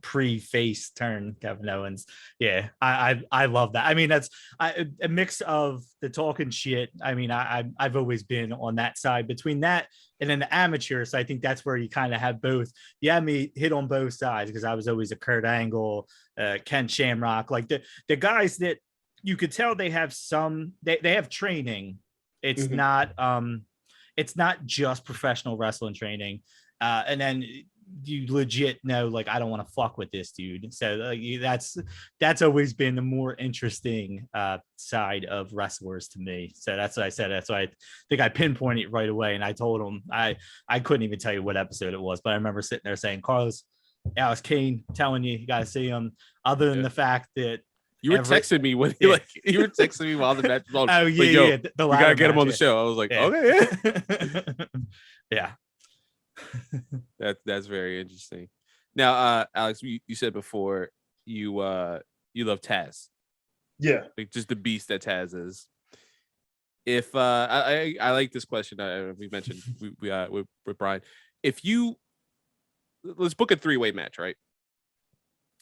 pre-face turn Kevin Owens. Yeah, I love that. I mean, that's a mix of the talking shit. I mean, I've always been on that side between that and then the amateurs. So I think that's where you kind of have both. You had me hit on both sides because I was always a Kurt Angle, Ken Shamrock, like the guys that you could tell they have they have training. It's not just professional wrestling training. And then you legit know, like, I don't want to fuck with this dude. So that's always been the more interesting side of wrestlers to me. So that's what I said. That's why I think I pinpointed it right away. And I told him, I couldn't even tell you what episode it was, but I remember sitting there saying, Carlos, Alex Kane telling you got to see him. Other than the fact that you were texting me when you were texting me while the match was on. Oh yeah, like, we gotta get him on the show. I was like, okay, yeah. That's very interesting. Now, Alex, you said before you love Taz. Yeah, like just the beast that Taz is. If I like this question, we mentioned with Brian. If let's book a 3-way match, right?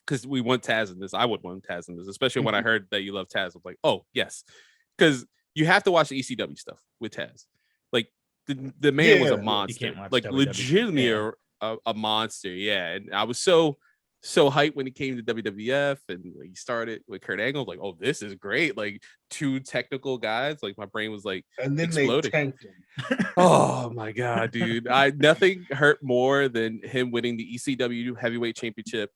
Because we want Taz in this. I would want Taz in this, especially when I heard that you love Taz. I'm like, oh yes, because you have to watch the ECW stuff with Taz. Like the man was a monster, like WWE. Legitimately a monster. Yeah, and I was so hyped when he came to WWF and he started with Kurt Angle. Like, oh, this is great. Like 2 technical guys. Like my brain was like and then exploding. They tanked him. Oh my god, dude! Nothing hurt more than him winning the ECW Heavyweight Championship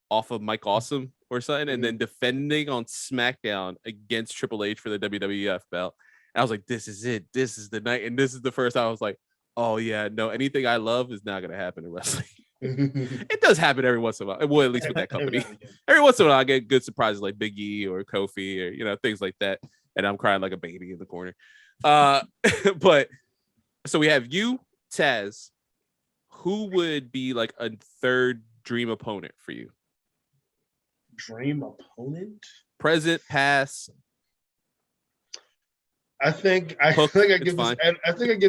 off of Mike Awesome or something, and then defending on SmackDown against Triple H for the WWF belt. And I was like, this is it. This is the night. And this is the first time I was like, oh yeah, no, anything I love is not gonna happen in wrestling. It does happen every once in a while. Well, at least with that company. Every once in a while I get good surprises like Big E or Kofi or things like that. And I'm crying like a baby in the corner. But so we have you, Taz. Who would be like a third dream opponent for you? Dream opponent? Present, past. I think I give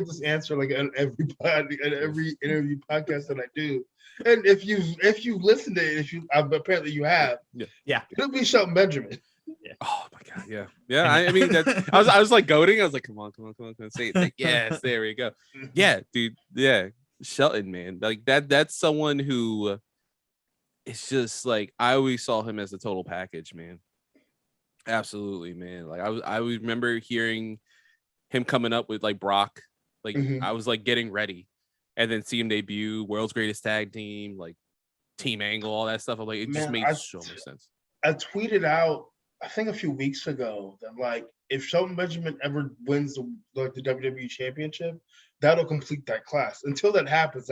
this answer like on every interview podcast that I do. And if you listen to it, apparently you have, it'll be Shelton Benjamin. Yeah. Oh my god, yeah. I mean, I was like goading. I was like, come on, say it. Like, yes, there we go. Yeah, dude. Yeah, Shelton, man. Like that's someone who. It's just like I always saw him as a total package, man. Absolutely, man. Like I remember hearing him coming up with like Brock. Like I was like getting ready, and then see him debut, World's Greatest Tag Team, like Team Angle, all that stuff. I'm like, it just made so much sense. I tweeted out, I think a few weeks ago, that like if Shelton Benjamin ever wins the WWE Championship, that'll complete that class. Until that happens,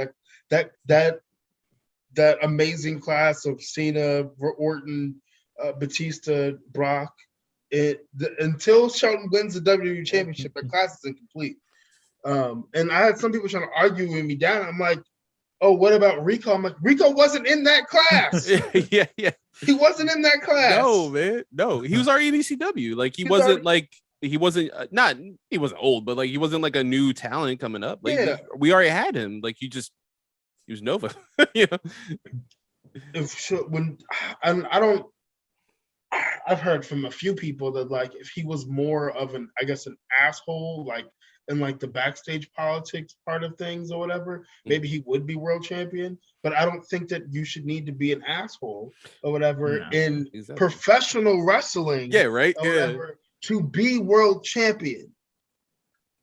that amazing class of Cena, Orton, Batista, Brock. Until Shelton wins the WWE Championship, the class is incomplete. And I had some people trying to argue with me down. I'm like, oh, what about Rico? I'm like, Rico wasn't in that class. yeah. He wasn't in that class. No, man. No, he was already in ECW. Like he wasn't old, but like he wasn't like a new talent coming up. Like we already had him. Like he was Nova. I've heard from a few people that like if he was more of an asshole, like in like the backstage politics part of things or whatever, maybe he would be world champion. But I don't think that you should need to be an asshole or whatever in professional wrestling. Yeah, right. Or whatever, to be world champion.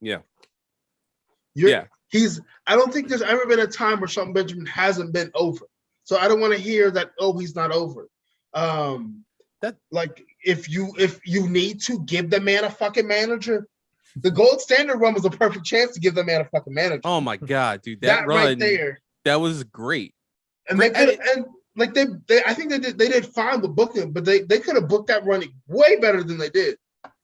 Yeah. I don't think there's ever been a time where Shelton Benjamin hasn't been over. So I don't want to hear that, oh, he's not over. Like if you need to give the man a fucking manager, the Gold Standard run was a perfect chance to give the man a fucking manager. Oh my god, dude, that run right there, that was great. And they I think they did fine with booking, but they could have booked that run way better than they did.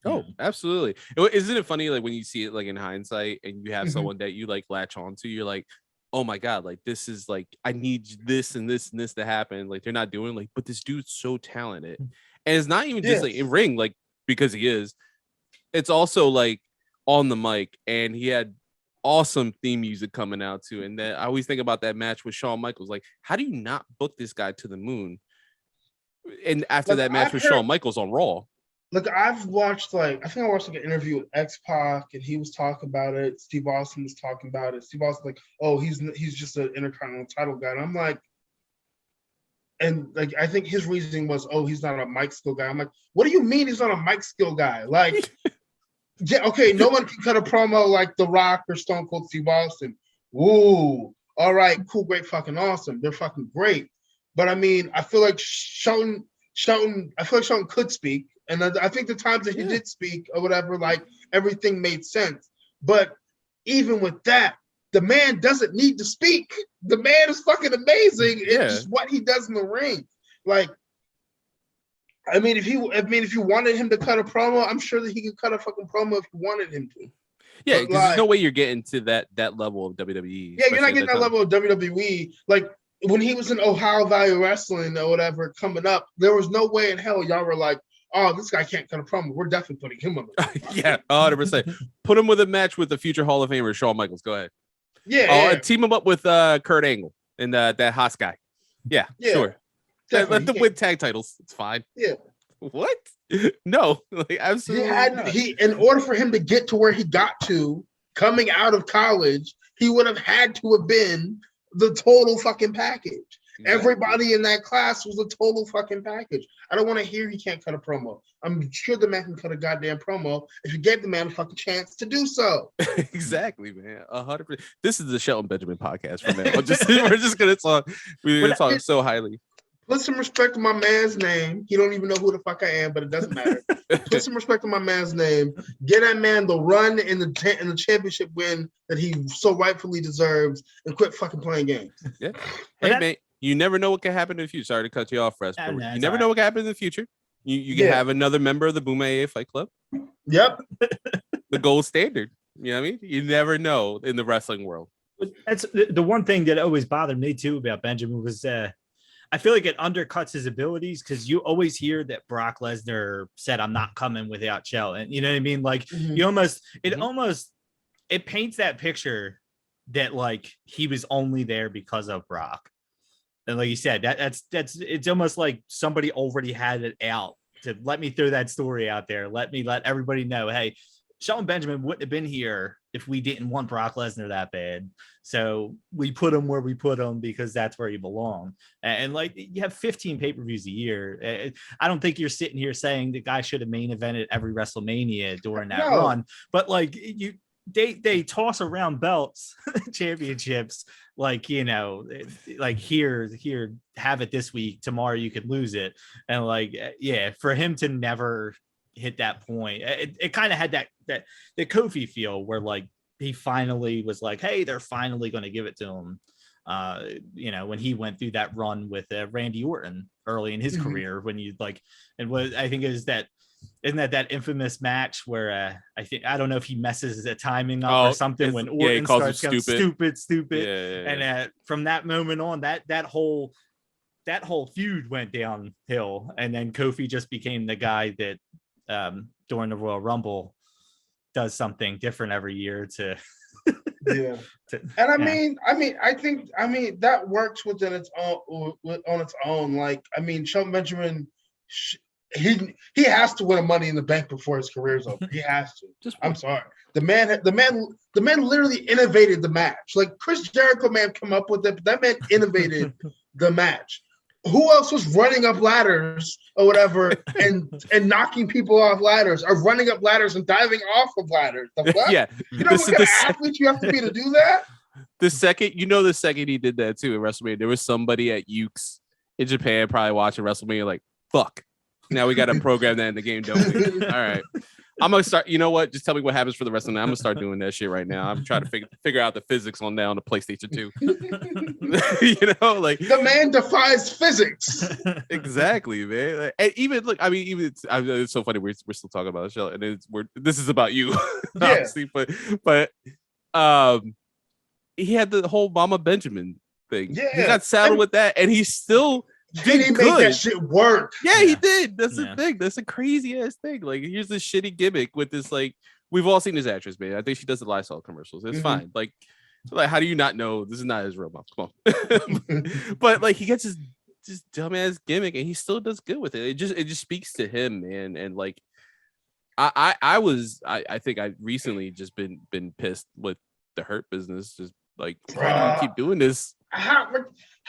Oh, absolutely. Isn't it funny, like when you see it like in hindsight and you have someone that you like latch on to, you're like, oh my God, like this is like, I need this and this and this to happen. Like they're not doing like, but this dude's so talented. And it's not even just like in ring, like because he is, it's also like on the mic, and he had awesome theme music coming out too. And then I always think about that match with Shawn Michaels. Like, how do you not book this guy to the moon? And after that match with Shawn Michaels on Raw. Look, I've watched I think I watched like an interview with X-Pac, and he was talking about it. Steve Austin was talking about it. Steve Austin like, oh, he's just an Intercontinental title guy. And I'm like, and like I think his reasoning was, oh, he's not a mic skill guy. I'm like, what do you mean he's not a mic skill guy? Like, yeah, okay, no one can cut a promo like The Rock or Stone Cold Steve Austin. Ooh, all right, cool, great, fucking awesome. They're fucking great. But I mean, I feel like Shelton could speak. And I think the times that he did speak or whatever, like everything made sense. But even with that, the man doesn't need to speak. The man is fucking amazing. It's just what he does in the ring. Like, I mean, if you wanted him to cut a promo, I'm sure that he could cut a fucking promo if you wanted him to. Yeah, because there's no way you're getting to that level of WWE. Yeah, you're not getting that level of WWE. Like when he was in Ohio Valley Wrestling or whatever coming up, there was no way in hell y'all were like, oh, this guy can't cut a promo. We're definitely putting him on the yeah, 100%. Put him with a match with the future Hall of Famer, Shawn Michaels. Go ahead. Yeah. Team him up with Kurt Angle and that Haas guy. Yeah, sure. Let them win tag titles. It's fine. Yeah. What? No, like absolutely. In order for him to get to where he got to coming out of college, he would have had to have been the total fucking package. Exactly. Everybody in that class was a total fucking package. I don't want to hear he can't cut a promo. I'm sure the man can cut a goddamn promo if you gave the man a fucking chance to do so. Exactly, man. 100%. This is the Shelton Benjamin podcast for now. We're just gonna talk. We're gonna talk so highly. Put some respect on my man's name. He don't even know who the fuck I am, but it doesn't matter. Put some respect on my man's name. Get that man the run in the championship win that he so rightfully deserves, and quit fucking playing games. Yeah. Hey, man. You never know what can happen in the future. Sorry to cut you off, Russ. But you never know what can happen in the future. You can have another member of the Bomaye Fight Club. Yep. The gold standard. You know what I mean? You never know in the wrestling world. That's the one thing that always bothered me too about Benjamin was I feel like it undercuts his abilities because you always hear that Brock Lesnar said, I'm not coming without Shelton. And you know what I mean? Like it paints that picture that like he was only there because of Brock. And like you said, that's it's almost like somebody already had it out to let me throw that story out there. Let everybody know, hey, Shelton Benjamin wouldn't have been here if we didn't want Brock Lesnar that bad. So we put him where we put him because that's where he belonged. And like you have 15 pay-per-views a year. I don't think you're sitting here saying the guy should have main evented every WrestleMania during that run. But like they toss around belts, championships, like, you know, like here, have it this week. Tomorrow you could lose it. And like, yeah, for him to never hit that point, it kind of had that the Kofi feel where like he finally was like, hey, they're finally going to give it to him. You know, when he went through that run with Randy Orton early in his career, when you like, and what I think is that, isn't that infamous match where I don't know if he messes the timing up or something when Orton starts going stupid. Yeah. And from that moment on, that whole feud went downhill, and then Kofi just became the guy that during the Royal Rumble does something different every year to and I think that works within its own on its own. Like, I mean, Shelton Benjamin, he has to win a Money in the Bank before his career's over. He has to. I'm sorry. The man literally innovated the match. Like, Chris Jericho may have come up with it, but that man innovated the match. Who else was running up ladders or whatever and knocking people off ladders, or running up ladders and diving off of ladders? The fuck? Yeah. You know what kind of athlete you have to be to do that? The second he did that too at WrestleMania, there was somebody at Ukes in Japan probably watching WrestleMania like, fuck. Now we got to program that in the game, don't we? All right. I'm gonna start. You know what? Just tell me what happens for the rest of the night. I'm gonna start doing that shit right now. I'm trying to figure out the physics on that on the PlayStation 2. You know, like the man defies physics. Exactly, man. Like, and even look, I mean, even it's so funny. We're still talking about the show, and this is about you, obviously. But he had the whole Mama Benjamin thing. Yeah, he got saddled with that, and he still. Did he make that shit work? Yeah, he did. That's the thing. That's a crazy ass thing. Like, here's this shitty gimmick with this. Like, we've all seen this actress, man. I think she does the Lysol commercials. It's fine. Like, so like, how do you not know this is not his real mom? Come on. But like, he gets his dumbass gimmick, and he still does good with it. It just speaks to him, man. And like, I think I recently just been pissed with the Hurt Business. Just like, why do you keep doing this?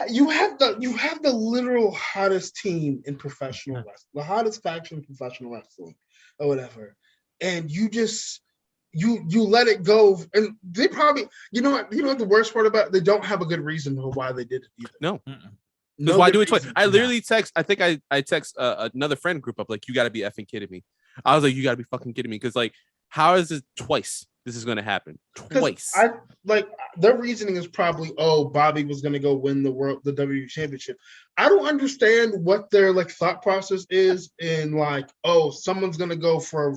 You have the literal hottest team in professional wrestling, the hottest faction in professional wrestling, or whatever, and you let it go. And they probably, you know what the worst part about it? They don't have a good reason for why they did it either. No. Because why do it twice? I literally text. I think I text another friend group up like, you got to be effing kidding me. I was like, you got to be fucking kidding me, because like, how is this twice? This is going to happen twice. I like their reasoning is probably, oh, Bobby was going to go win the WWE Championship. I don't understand what their like thought process is in like, oh, someone's going to go for a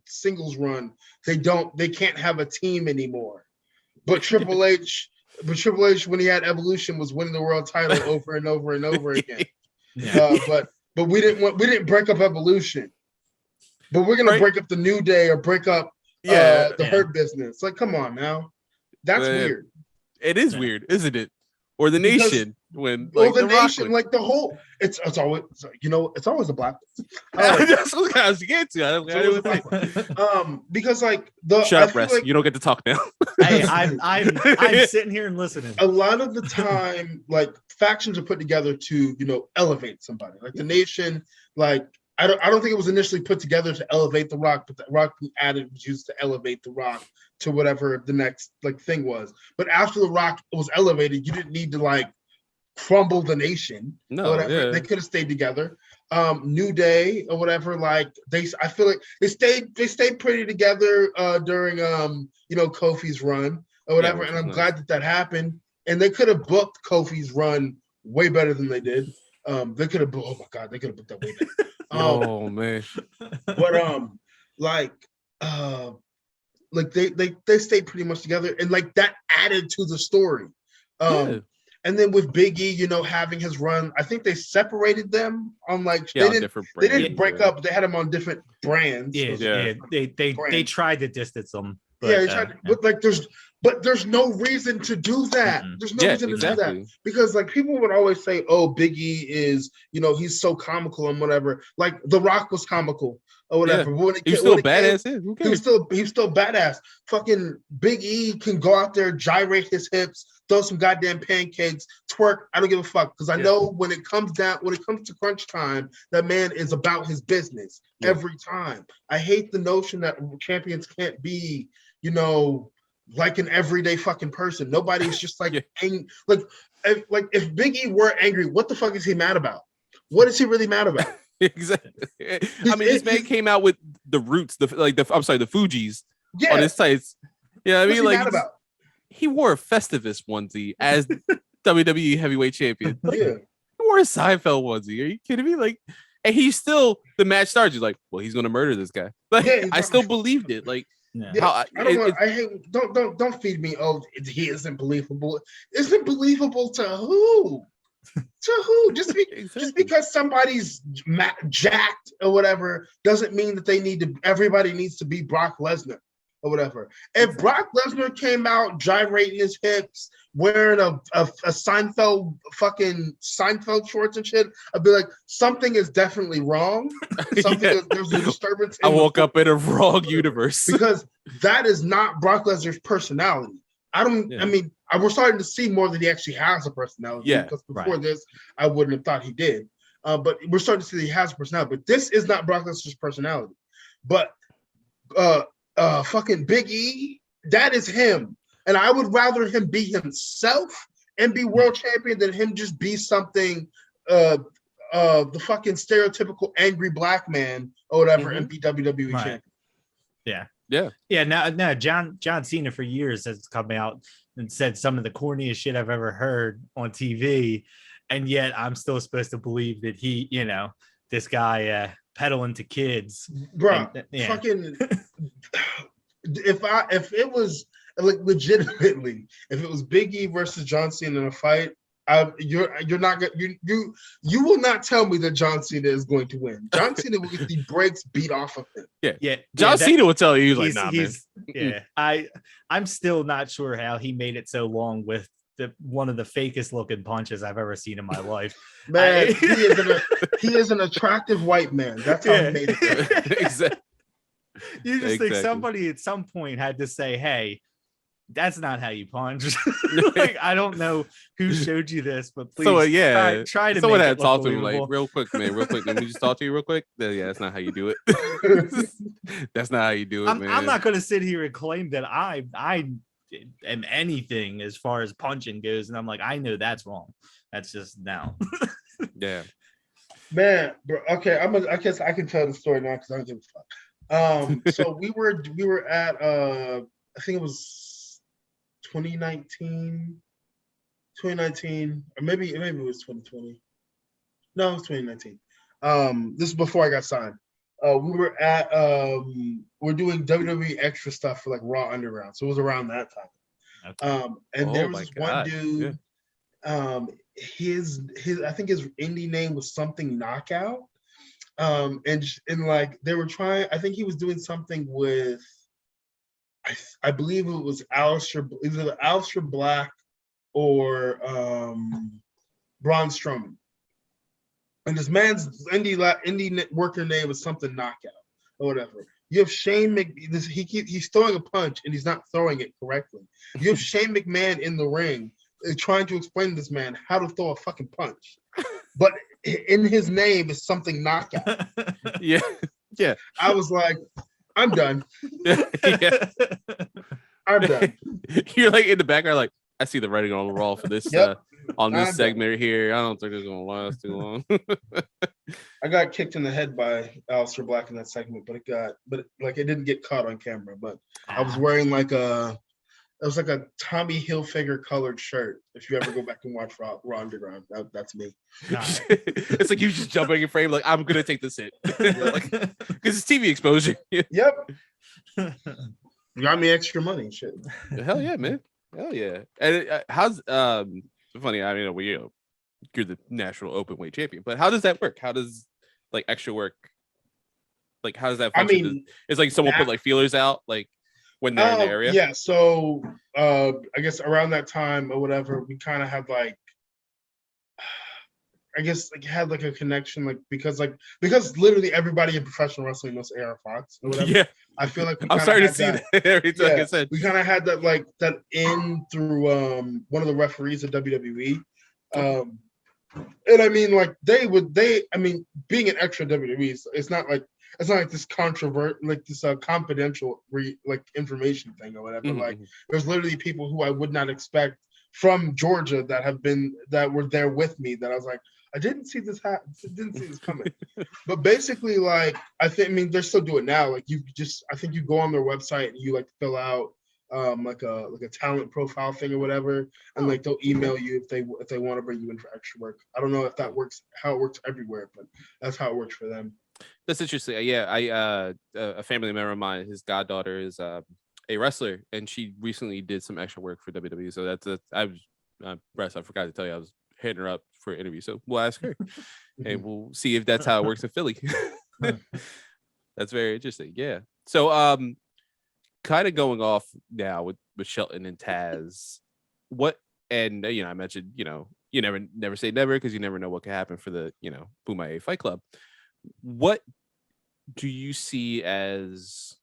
singles run. They can't have a team anymore. But Triple H, when he had Evolution, was winning the world title over and over and over again. But we didn't break up Evolution. But we're gonna break up the New Day or break up the Hurt Business. Like, come on now, that's weird. It is weird, isn't it? Or the Nation when the Nation, like the whole. It's always, it's always a black. That's what I was getting to. Because like shut up, Rest. Like, you don't get to talk now. Hey, I'm sitting here and listening. A lot of the time, like factions are put together to elevate somebody. Like the Nation, like. I don't think it was initially put together to elevate The Rock, but The Rock was used to elevate The Rock to whatever the next like thing was. But after The Rock was elevated, you didn't need to like crumble the Nation. No, whatever. They could have stayed together. New Day or whatever. Like I feel like they stayed pretty together during Kofi's run or whatever. And I'm glad that happened. And they could have booked Kofi's run way better than they did. They could have. Oh my God, they could have booked that way better. Oh man. But they stayed pretty much together, and like that added to the story. And then with Big E, having his run, I think they separated them on like they didn't break up. They had them on different brands. They tried to distance them. But, but there's no reason to do that. There's no reason to do that, because like people would always say, "Oh, Big E is, he's so comical and whatever." Like The Rock was comical or whatever. Yeah. He's still badass. He's still badass. Fucking Big E can go out there, gyrate his hips, throw some goddamn pancakes, twerk. I don't give a fuck, because I know when it comes to crunch time, that man is about his business every time. I hate the notion that champions can't be, like an everyday fucking person. Nobody's just like angry. Like if Big E were angry, what the fuck is he mad about? What is he really mad about? Exactly. I mean, this man came out with the Roots, the Fugees on his tights. Yeah, I mean, like he wore a Festivus onesie as WWE Heavyweight Champion. Like, he wore a Seinfeld onesie. Are you kidding me? Like, and he's still the match starts. He's like, well, he's gonna murder this guy. Like, I still believed it. Like. Yeah. Don't feed me. Oh, he isn't believable. Isn't believable to who? To who? Just because somebody's jacked or whatever doesn't mean that everybody needs to be Brock Lesnar or whatever. If Brock Lesnar came out gyrating his hips, wearing a Seinfeld shorts and shit, I'd be like, something is definitely wrong. There's a disturbance. I woke up in a wrong universe, because that is not Brock Lesnar's personality. I mean, we're starting to see more that he actually has a personality. Yeah, because before this, I wouldn't have thought he did. But we're starting to see that he has a personality. But this is not Brock Lesnar's personality. But fucking Big E, that is him. And I would rather him be himself and be world champion than him just be something, the fucking stereotypical angry black man or whatever, and be WWE champion. Yeah. Yeah. Yeah. Now John Cena for years has come out and said some of the corniest shit I've ever heard on TV. And yet I'm still supposed to believe that he, this guy peddling to kids. Bro, And, yeah. fucking if it was like legitimately, if it was Big E versus John Cena in a fight, you're not gonna you will not tell me that John Cena is going to win. John Cena will get the brakes beat off of him. Yeah. John Cena will tell you, he's like, nah, man. Yeah. I'm still not sure how he made it so long with one of the fakest looking punches I've ever seen in my life. Man, he is an attractive white man. That's how he made it. Exactly. You just think somebody at some point had to say, hey, that's not how you punch. Like, I don't know who showed you this, but please try to someone make had it talk look to him like real quick, man, real quick. Let me just talk to you real quick. Yeah, that's not how you do it. That's not how you do it, man. I'm not going to sit here and claim that I am anything as far as punching goes, and I'm like, I know that's wrong. That's just now. Yeah, man, bro. Okay, I guess I can tell the story now because I don't give a fuck. So we were at I think it was 2019, or maybe it was 2020. No, it was 2019. This is before I got signed. We were at we're doing WWE extra stuff for like Raw Underground, so it was around that time. Okay. And there was this one dude. His I think his indie name was something Knockout. And like they were trying. I think he was doing something with. I believe it was either Aleister Black or Braun Strowman. And this man's indie worker name was something Knockout or whatever. You have Shane he's throwing a punch and he's not throwing it correctly. You have Shane McMahon in the ring trying to explain to this man how to throw a fucking punch. But in his name is something Knockout. Yeah. I was like, I'm done. Yeah. I'm done. You're like in the background, like, I see the writing on the wall for this on this I'm segment done. here. I don't think it's gonna last too long. I got kicked in the head by Aleister Black in that segment, but it didn't get caught on camera. But I was wearing like a Tommy Hilfiger colored shirt. If you ever go back and watch Raw Underground, that's me. It's like you just jumping in frame, like, I'm gonna take this hit, like, because it's TV exposure. Yep. You got me extra money, shit. Hell yeah, man. Hell yeah. And how's funny? I mean, you're the national openweight champion, but how does that work? How does like extra work? Like, how does that function? I mean, it's like someone put like feelers out, like when they're in the area. Yeah. So I guess around that time or whatever, we kind of had like. I guess like had like a connection, like because literally everybody in professional wrestling knows AR Fox or whatever. Yeah, I feel like I'm starting to see that every time. Like I said, we kind of had that like that in through one of the referees at WWE, and I mean like being an extra WWE, it's not like this confidential information thing or whatever. Mm-hmm. Like there's literally people who I would not expect from Georgia that were there with me that I was like, I didn't see this coming. But basically, like they still do it now. Like I think you go on their website and you like fill out like a talent profile thing or whatever, and like they'll email you if they want to bring you in for extra work. I don't know if that works how it works everywhere, but that's how it works for them. That's interesting. Yeah, a family member of mine, his goddaughter is a wrestler, and she recently did some extra work for WWE. So I forgot to tell you, I was hitting her up for an interview. So we'll ask her, and we'll see if that's how it works in Philly. That's very interesting. Yeah. So kind of going off now with Shelton and Taz, and I mentioned you never say never because you never know what could happen for the Bomaye Fight Club. What do you see as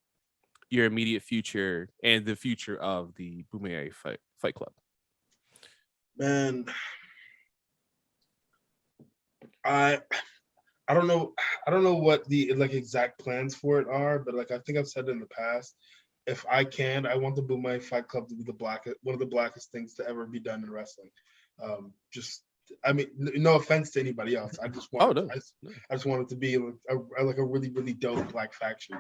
your immediate future and the future of the Bomaye Fight Club? Man, I don't know what the like exact plans for it are, but like I think I've said in the past, if I can, I want the Bomaye Fight Club to be one of the blackest things to ever be done in wrestling. No offense to anybody else. I just want I just want it to be a really, really dope black faction.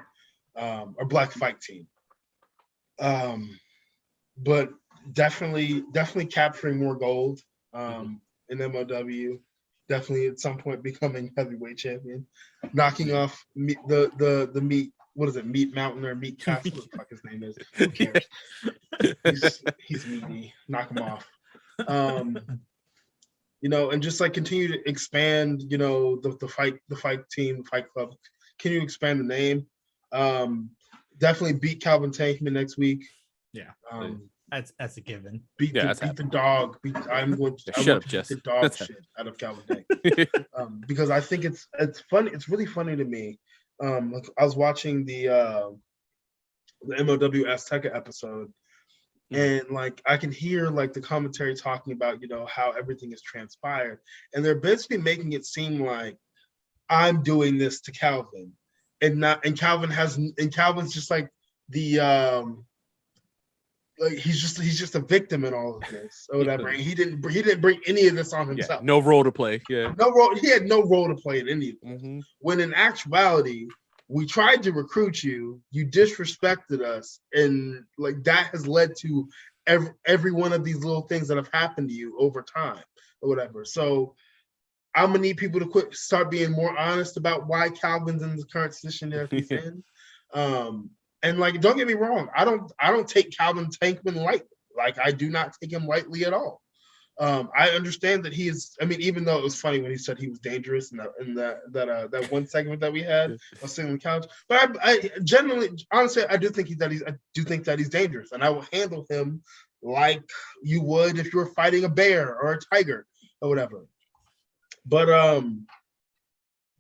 or Black Fight Team. But definitely capturing more gold in MLW. Definitely at some point becoming heavyweight champion, knocking off the meat. What is it? Meat Mountain or Meat Castle? What the fuck his name is? Who cares? He's meaty. Knock him off. And just like continue to expand, the fight team, the fight club. Can you expand the name? Definitely beat Calvin Tankman next week. Yeah, that's a given. Beat the dog. I'm going to beat the dog shit out of Calvin Tankman. Because I think it's funny. It's really funny to me. Like I was watching the MLW Azteca episode. And like I can hear like the commentary talking about how everything is transpired, and they're basically making it seem like I'm doing this to Calvin, and Calvin's just like the like he's just a victim in all of this or whatever. And he didn't bring any of this on himself. Yeah, no role to play. Yeah, no role. He had no role to play in any of this. When in actuality, we tried to recruit you, you disrespected us, and like that has led to every one of these little things that have happened to you over time or whatever. So I'm gonna need people to start being more honest about why Calvin's in the current position that he's in. And like, don't get me wrong, I don't take Calvin Tankman lightly. Like I do not take him lightly at all. I understand that he is. I mean, even though it was funny when he said he was dangerous in that one segment that we had, of sitting on the couch. But I generally, honestly, I do think that he's dangerous, and I will handle him like you would if you were fighting a bear or a tiger or whatever. But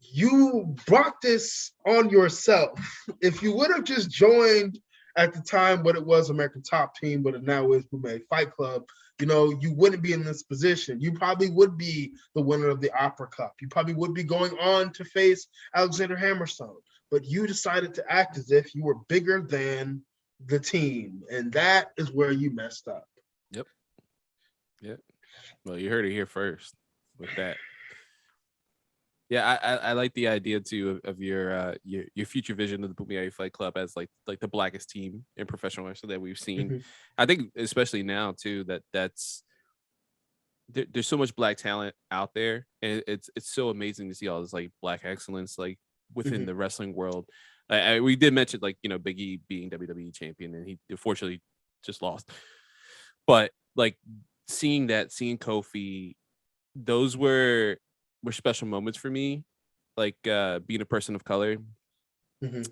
you brought this on yourself. If you would have just joined at the time what it was American Top Team, but it now is Bomaye Fight Club, you wouldn't be in this position. You probably would be the winner of the Opera Cup. You probably would be going on to face Alexander Hammerstone. But you decided to act as if you were bigger than the team. And that is where you messed up. Yep. Well, you heard it here first with that. Yeah, I like the idea too of your future vision of the Bomaye Fight Club as like the blackest team in professional wrestling that we've seen. I think especially now too there's so much black talent out there, and it's so amazing to see all this like black excellence like within the wrestling world. We did mention like Big E being WWE champion, and he unfortunately just lost. But like seeing Kofi, those were special moments for me, like being a person of color.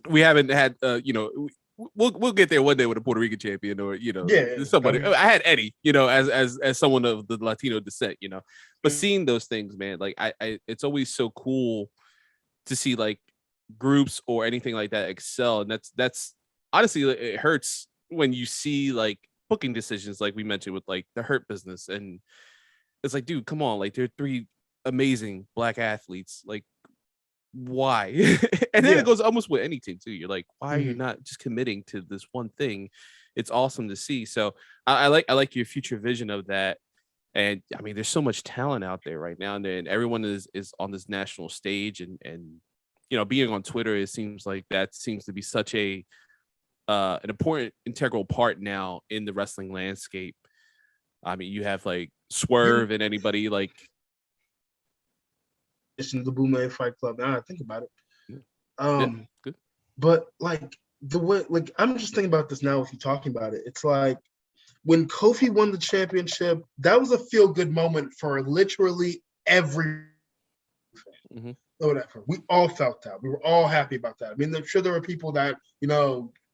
We haven't had we'll get there one day with a Puerto Rican champion or somebody. I had Eddie, as someone of the Latino descent, but seeing those things, man, like I it's always so cool to see like groups or anything like that excel. And that's honestly, it hurts when you see like booking decisions like we mentioned with like the Hurt Business, and it's like, dude, come on, like there are 3 amazing black athletes, like why? And then it goes almost with any team too. You're like, why are you not just committing to this one thing? It's awesome to see. So I like your future vision of that. And I mean, there's so much talent out there right now, and everyone is on this national stage, and being on Twitter, it seems like that seems to be such a an important integral part now in the wrestling landscape. I mean, you have like Swerve and anybody like to the Bomaye Fight Club. Now I think about it. Good. But like the way, like I'm just thinking about this now with you talking about it. It's like when Kofi won the championship, that was a feel-good moment for literally every fan. Or whatever. We all felt that. We were all happy about that. I mean, I'm sure there were people that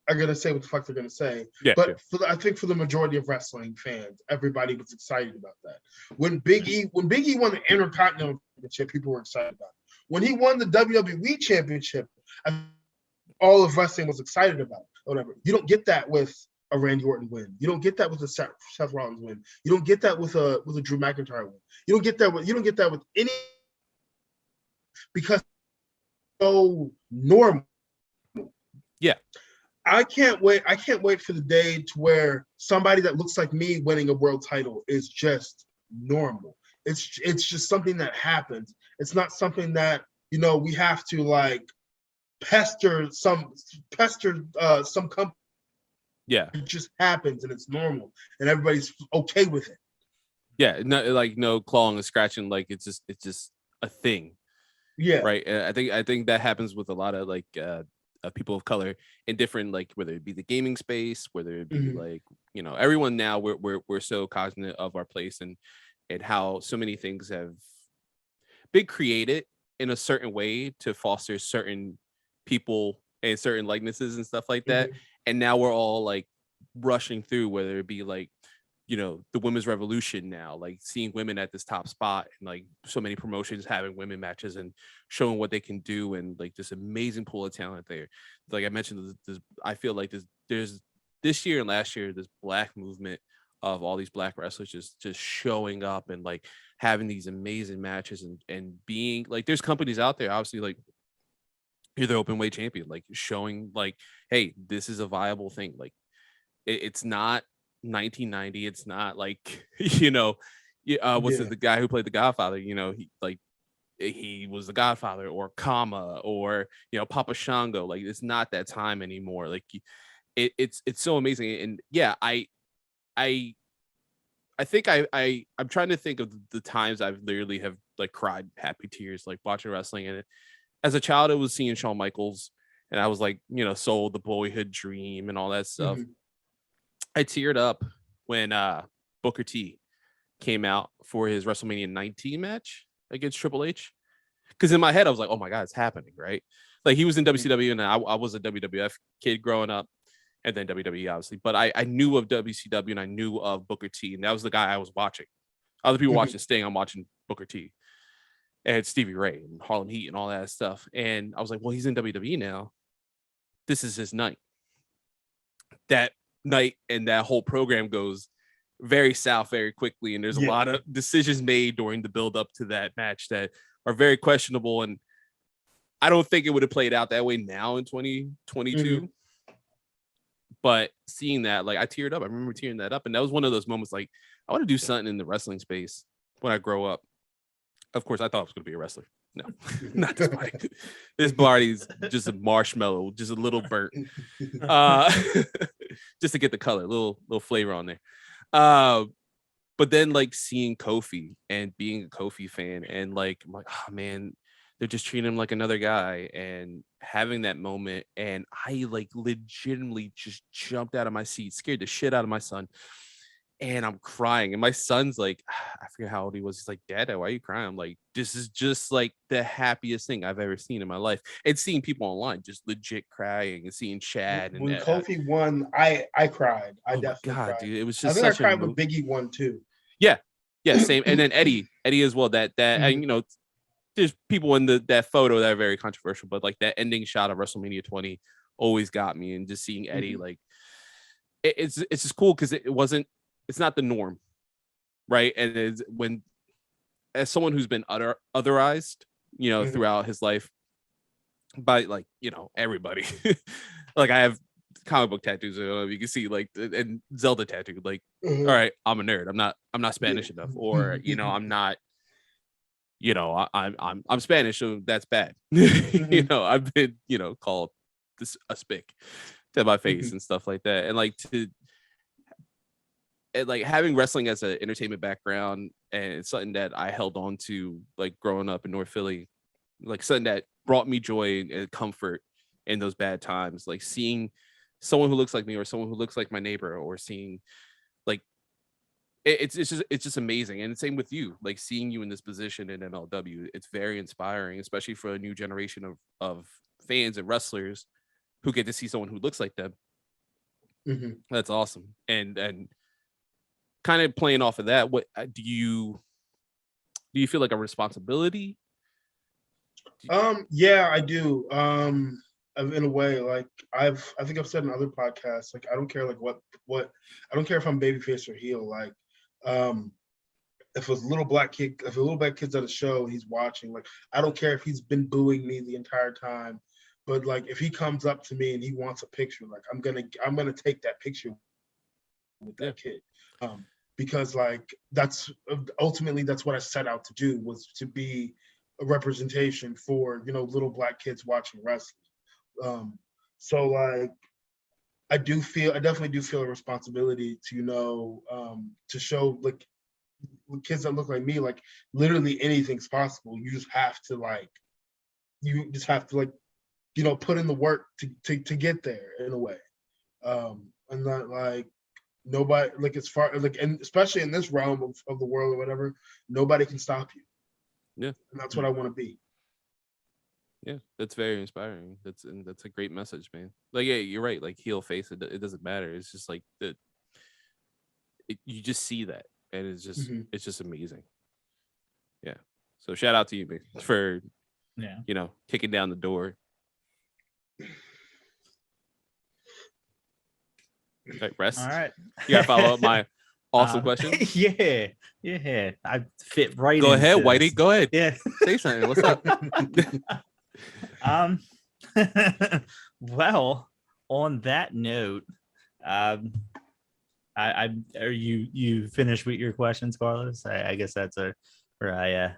are gonna say what the fuck they're gonna say. But I think for the majority of wrestling fans, everybody was excited about that. When Big E won the Intercontinental Championship, people were excited about it. When he won the WWE Championship, all of wrestling was excited about it. Whatever. You don't get that with a Randy Orton win. You don't get that with a Seth Rollins win. You don't get that with a Drew McIntyre win. You don't get that with any, because it's so normal. Yeah. I can't wait for the day to where somebody that looks like me winning a world title is just normal. It's just something that happens. It's not something that we have to like pester some company. Yeah. It just happens and it's normal and everybody's okay with it. Yeah, no clawing and scratching, like it's just a thing. Yeah. Right. And I think that happens with a lot of like people of color in different, like, whether it be the gaming space, whether it be like, everyone now, we're so cognizant of our place and how so many things have been created in a certain way to foster certain people and certain likenesses and stuff like that. And now we're all like rushing through, whether it be like, the women's revolution now, like seeing women at this top spot and like so many promotions having women matches and showing what they can do, and like this amazing pool of talent there. Like I mentioned, I feel like there's this year and last year, this black movement of all these black wrestlers just showing up and like having these amazing matches and being like, there's companies out there, obviously, like you're the open weight champion, like showing like, hey, this is a viable thing. Like it's not 1990. It's not like, the guy who played the Godfather, he was the Godfather, or Kama, or Papa Shango. Like it's not that time anymore. Like it's so amazing. And yeah, I think I'm trying to think of the times I've literally have like cried happy tears like watching wrestling. And as a child, it was seeing Shawn Michaels, and I was like, sold the boyhood dream and all that stuff. I teared up when Booker T came out for his WrestleMania 19 match against Triple H. Because in my head, I was like, oh my God, it's happening, right? Like he was in WCW, and I was a WWF kid growing up, and then WWE, obviously. But I knew of WCW, and I knew of Booker T, and that was the guy I was watching. Other people watching Sting, I'm watching Booker T. And Stevie Ray and Harlem Heat and all that stuff. And I was like, well, he's in WWE now. This is his night. That night and that whole program goes very south very quickly, and there's a lot of decisions made during the build up to that match that are very questionable, and I don't think it would have played out that way now in 2022. But seeing that, like, I teared up. I remember tearing that up, and that was one of those moments like, I want to do something in the wrestling space when I grow up. Of course, I thought I was going to be a wrestler. No, not this body. This body's just a marshmallow, just a little burnt, just to get the color, little flavor on there. But then like seeing Kofi and being a Kofi fan, and like, I'm like, oh man, they're just treating him like another guy, and having that moment, and I like legitimately just jumped out of my seat, scared the shit out of my son. And I'm crying, and my son's like, I forget how old he was. He's like, Dad, why are you crying? I'm like, this is just like the happiest thing I've ever seen in my life. And seeing people online just legit crying, and seeing Chad and when Kofi won, I cried. I definitely cried. Dude, it was I just think such I cried when Biggie won too. Yeah, same. And then Eddie as well. That and there's people in that photo that are very controversial, but like that ending shot of WrestleMania 20 always got me. And just seeing Eddie, like it's just cool because it's not the norm, right? And it's when, as someone who's been otherized, throughout his life by like, everybody, like I have comic book tattoos. You can see like, and Zelda tattoo. Like, all right, I'm a nerd. I'm not Spanish enough, or I'm not. I'm Spanish, so that's bad. I've been called this a spick to my face and stuff like that, and like like having wrestling as an entertainment background, and it's something that I held on to like growing up in North Philly, like something that brought me joy and comfort in those bad times, like seeing someone who looks like me, or someone who looks like my neighbor, or seeing like it's just amazing. And the same with you, like seeing you in this position in MLW, it's very inspiring, especially for a new generation of fans and wrestlers who get to see someone who looks like them. That's awesome. And kind of playing off of that, what do you feel like a responsibility? Yeah, I do. In a way, like I think I've said in other podcasts, like I don't care like what I don't care if I'm babyface or heel. Like, if a little black kid's at a show and he's watching, like I don't care if he's been booing me the entire time, but like if he comes up to me and he wants a picture, like I'm gonna take that picture with that kid. Because like that's ultimately what I set out to do, was to be a representation for little black kids watching wrestling. So like I definitely do feel a responsibility to to show like kids that look like me, like literally anything's possible. You just have to put in the work to get there in a way. And not like nobody, like as far like, and especially in this realm of the world or whatever, nobody can stop you. Yeah. And that's what I want to be. Yeah, that's very inspiring. That's a great message, man. Like, yeah, you're right. Like, heel, face, it doesn't matter. It's just like you just see that, and it's just amazing. Yeah. So shout out to you, man, for kicking down the door. All right, rest. All right. You gotta follow up my awesome question. Yeah. I fit right. Go ahead, this. Whitey. Go ahead. Yeah. Say something. What's up? Well, on that note, are you finished with your questions, Carlos? I guess that's where I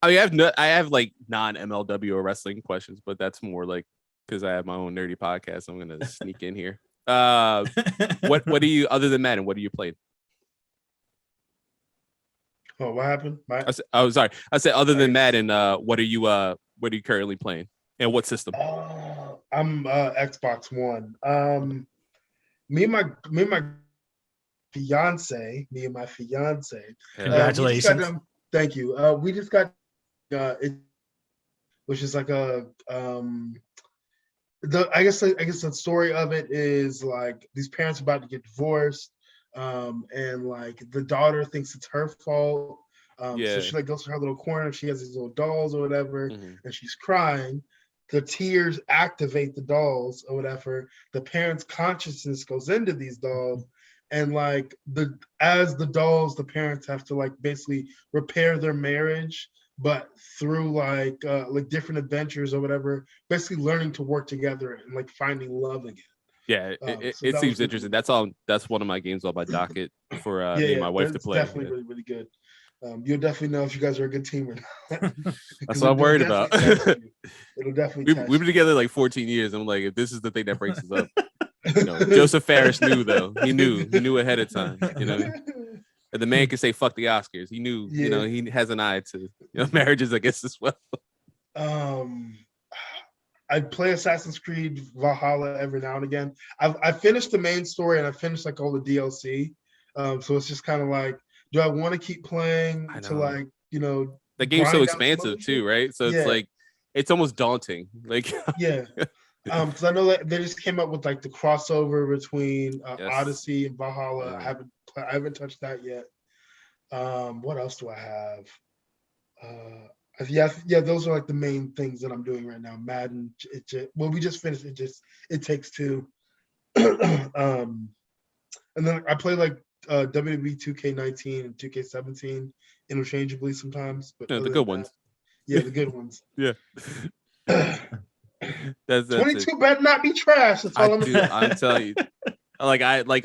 mean, I have like non MLW or wrestling questions, but that's more like because I have my own nerdy podcast. I'm gonna sneak in here. What do you, other than Madden, what do you play? Oh, what happened? Sorry. I said other than Madden, what are you currently playing, and what system? I'm Xbox One. Me and my fiance. Congratulations. Thank you. We just got which is like a I guess the story of it is like these parents about to get divorced, and like the daughter thinks it's her fault. So she like goes to her little corner. She has these little dolls or whatever, and she's crying. The tears activate the dolls or whatever. The parents' consciousness goes into these dolls, and like as the dolls, the parents have to like basically repair their marriage, but through like different adventures or whatever, basically learning to work together and like finding love again. Yeah, it seems interesting. That's one of my games on my docket for me and my wife to play. Definitely really, really good. You'll definitely know if you guys are a good team or not. That's what I'm worried about. It'll definitely. We've been together like 14 years. I'm like, if this is the thing that breaks us up, Joseph Ferris knew though. He knew ahead of time. And the man could say fuck the Oscars. He knew. He has an eye to marriages, I guess, as well. I play Assassin's Creed Valhalla every now and again. I finished the main story and I finished like all the DLC. So it's just kind of like, do I want to keep playing to like, the game's so expansive too, right? So it's like, it's almost daunting. Like, yeah. Because I know that they just came up with like the crossover between Odyssey and Valhalla. I haven't touched that yet. What else do I have? Yeah, those are like the main things that I'm doing right now. Madden, we just finished It Takes Two. And then I play like WWE 2K19 and 2K17 interchangeably sometimes. But the good ones. Yeah, the good ones. Yeah. That's 22 better not be trash. That's all I'm telling you. Like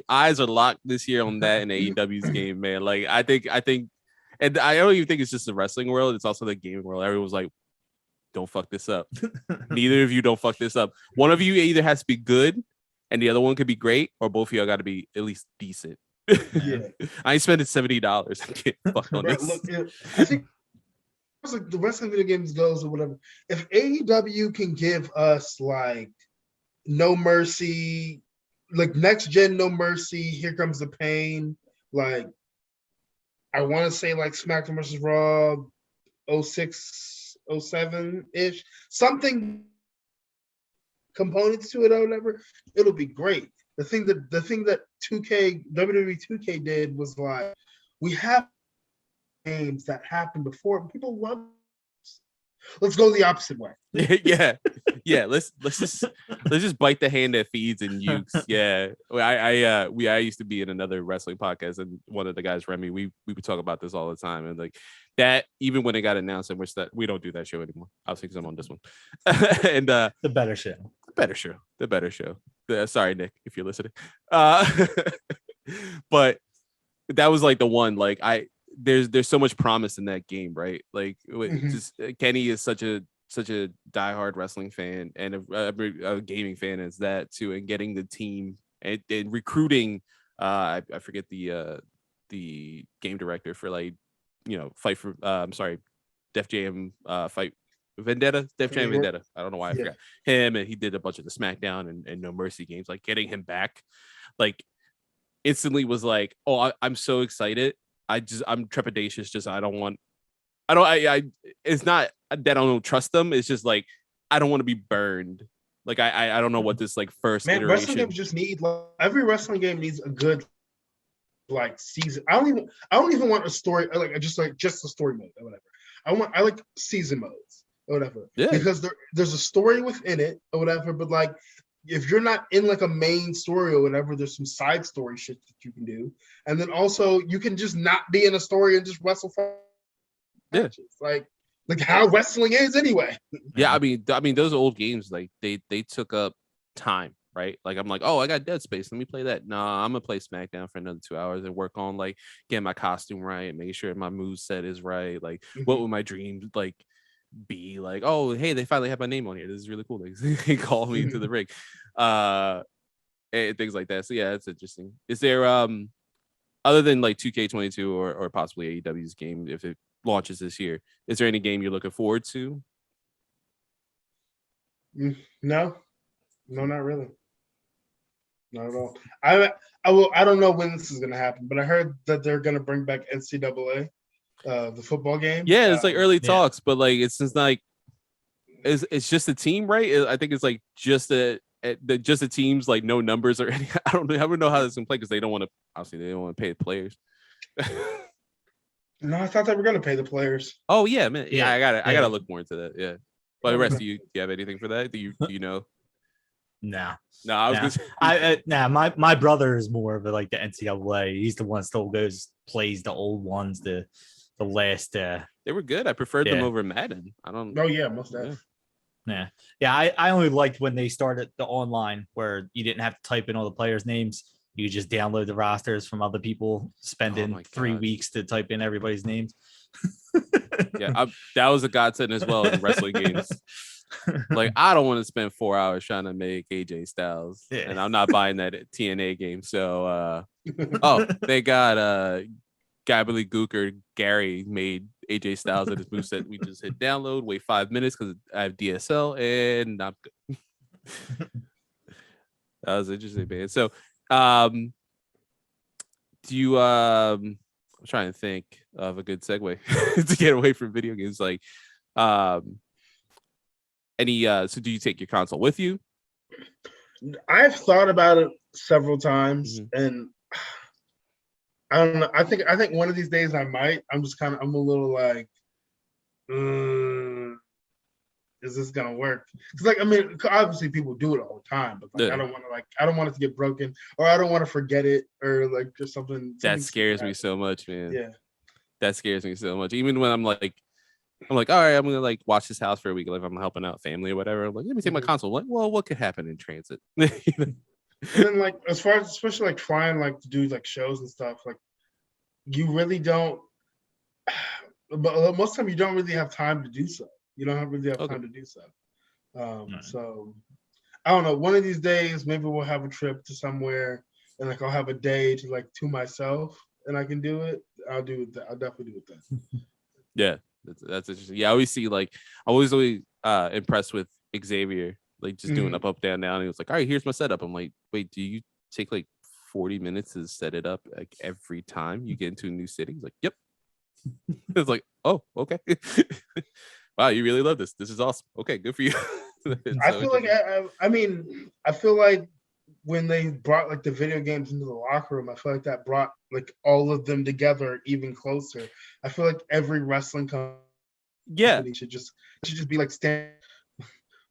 eyes are locked this year on that in AEW's game, man. Like I think, and I don't even think it's just the wrestling world. It's also the gaming world. Everyone's like, "Don't fuck this up." Neither of you don't fuck this up. One of you either has to be good, and the other one could be great, or both of you got to be at least decent. Yeah. I ain't spending $70. I can't fuck on this. Look, I think like the wrestling video games goes or whatever. If AEW can give us like No Mercy, like next gen No Mercy, Here Comes the Pain, like I want to say like SmackDown versus Raw 06, 07-ish, something components to it or whatever, it'll be great. The thing that WWE 2K did was like, we have games that happened before, and people love them. Let's go the opposite way. yeah. Let's just bite the hand that feeds and ukes. Yeah, I used to be in another wrestling podcast, and one of the guys, Remy, we would talk about this all the time, and like that, even when it got announced, in which that we don't do that show anymore, obviously because I'm on this one, and the better show. Sorry, Nick, if you're listening, but that was like the one, like there's so much promise in that game, right? Like just Kenny is such a such a diehard wrestling fan and a gaming fan as that too, and getting the team and recruiting. I forget the game director for like, fight for Def Jam fight Vendetta, Def Jam Vendetta. I don't know why I forgot him, and he did a bunch of the SmackDown and No Mercy games. Like getting him back, like instantly was like, oh, I'm so excited. I'm trepidatious. Just it's not that I don't trust them. It's just like I don't want to be burned. Like I don't know what this like first iteration. Wrestling games just need every wrestling game needs a good like season. I don't even want a story like just a story mode or whatever. I like season modes or whatever. Yeah. Because there's a story within it or whatever, but like if you're not in like a main story or whatever, there's some side story shit that you can do. And then also you can just not be in a story and just wrestle for matches. Like how wrestling is anyway. Yeah, I mean those old games, like they took up time, right? Like I'm like, oh, I got Dead Space, let me play that. Nah, I'm gonna play SmackDown for another 2 hours and work on like getting my costume right, making sure my move set is right. Like what would my dream like be like? Oh, hey, they finally have my name on here. This is really cool. They call me to the ring. And things like that. So yeah, it's interesting. Is there other than like 2K22 or possibly AEW's game, if it launches this year, is there any game you're looking forward to? No, not really. Not at all. I don't know when this is gonna happen, but I heard that they're gonna bring back NCAA, the football game. Yeah, it's like early talks, but like it's just like it's just a team, right? I think it's like just the teams, like no numbers or any. I don't know how this can play because they don't want to pay the players. No, I thought they were gonna pay the players. Oh yeah, man. Yeah, I gotta look more into that. Yeah. But the rest, do you have anything for that? Do you know? No, I was gonna say, my brother is more of like the NCAA. He's the one that still plays the old ones, the last. They were good. I preferred them over Madden. I don't. Oh yeah, most definitely. Yeah. I only liked when they started the online where you didn't have to type in all the players' names. You just download the rosters from other people, spending 3 weeks to type in everybody's names. Yeah, that was a godsend as well in wrestling games. Like I don't want to spend 4 hours trying to make AJ Styles, and I'm not buying that TNA game. So, they got Gabbly Gooker Gary made AJ Styles at his moveset. We just hit download, wait 5 minutes because I have DSL, and I'm good. That was interesting, man. So, do you I'm trying to think of a good segue to get away from video games. Like, any so do you take your console with you? I've thought about it several times, and I don't know. I think one of these days I might. I'm a little like, is this gonna work? Because like, I mean, obviously people do it all the time, but like, I don't want it to get broken, or I don't want to forget it, or like just something that scares me so much, man. Yeah, that scares me so much. Even when I'm like, all right, I'm gonna like watch this house for a week, like if I'm helping out family or whatever. I'm like, let me take my console. Like, well, what could happen in transit? And then like, as far as especially like trying like to do like shows and stuff, like you really don't. But most of the time, you don't really have time to do so. You don't really have time to do so. So I don't know. One of these days, maybe we'll have a trip to somewhere, and like I'll have a day to like to myself, and I can do it. I'll do it. I'll definitely do it then. Yeah, that's interesting. Yeah, I always see like I was always impressed with Xavier, like just doing up, down, down. And he was like, all right, here's my setup. I'm like, wait, do you take like 40 minutes to set it up like every time you get into a new city? He's like, yep. It's like, oh, okay. Wow, you really love this. This is awesome. Okay, good for you. I feel like I feel like when they brought like the video games into the locker room, I feel like that brought like all of them together even closer. I feel like every wrestling company should just be like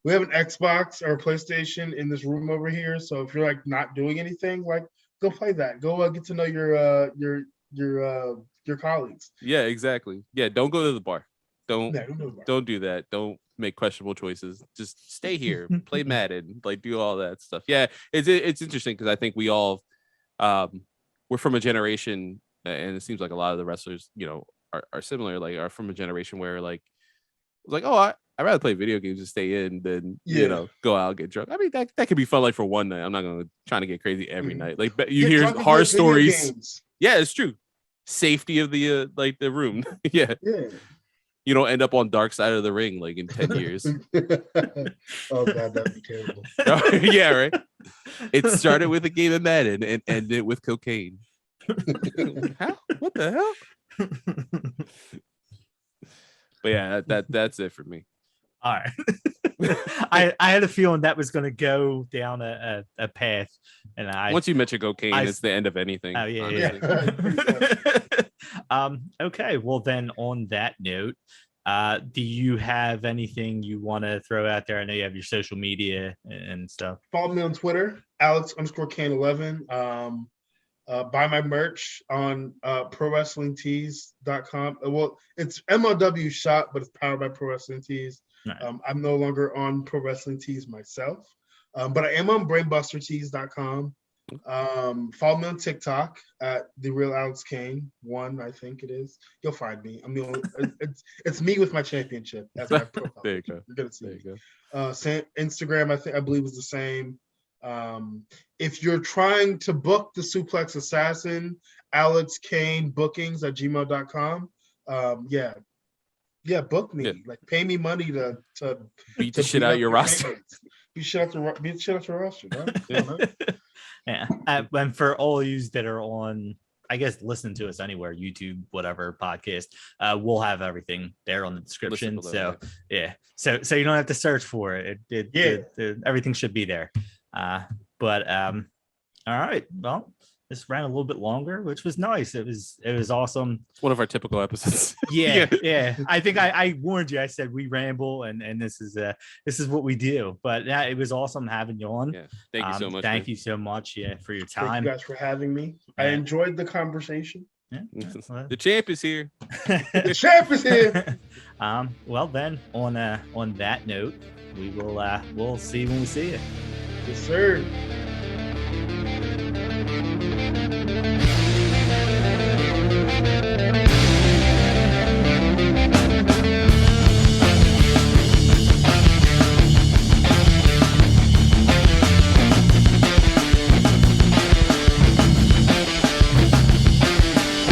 we have an Xbox or a PlayStation in this room over here. So if you're like not doing anything, like go play that. Go get to know your colleagues. Yeah, exactly. Yeah, don't go to the bar. Don't do that. Don't make questionable choices. Just stay here, play Madden, like do all that stuff. Yeah, it's interesting because I think we all we're from a generation, and it seems like a lot of the wrestlers, are similar. Like are from a generation where like oh, I I'd rather play video games and stay in than Yeah. go out and get drunk. I mean, that could be fun like for one night. I'm not gonna trying to get crazy every Mhm. night. Like you Get hear drunk and horror play video stories. games. Yeah, it's true. Safety of the like the room. Yeah. Yeah. You don't end up on dark side of the ring like in 10 years. Oh god, that'd be terrible. Yeah, right. It started with a game of Madden and ended with cocaine. How? What the hell? But yeah, that's it for me. All right. I had a feeling that was going to go down a path, and Once you mention cocaine, it's the end of anything. Oh yeah, honestly. yeah. Okay, well then on that note, do you have anything you want to throw out there? I know you have your social media and stuff. Follow me on Twitter, Alex_Kane11. Buy my merch on ProWrestlingTees.com. Well, it's MLW shop, but it's powered by Pro Wrestling Tees. Right. I'm no longer on Pro Wrestling Tees myself, but I am on BrainbusterTees.com. Follow me on TikTok at The Real Alex Kane 1, I think it is. You'll find me. I'm the only. It's me with my championship as my profile. There you go. You're gonna see. There you go. Instagram, I believe is the same. If you're trying to book the Suplex Assassin, Alex Kane bookings at gmail.com. Yeah, book me. Yeah. Like pay me money to Beat the shit out of your roster. Beat shit out your roster, bro. Yeah. And for all of you that are on, I guess, listen to us anywhere, YouTube, whatever podcast, we'll have everything there on the description. Below, so yeah. So you don't have to search for it. Everything should be there. But all right. Well, this ran a little bit longer, which was nice. It was awesome. It's one of our typical episodes. Yeah. I think I warned you. I said we ramble, and this is what we do. But yeah, it was awesome having you on. Yeah. Thank you so much. Thank you so much, for your time. Thank you guys for having me. I enjoyed the conversation. Yeah. The champ is here. The champ is here. Well then, on that note, we'll see you when we see you. Yes, sir. Thank you.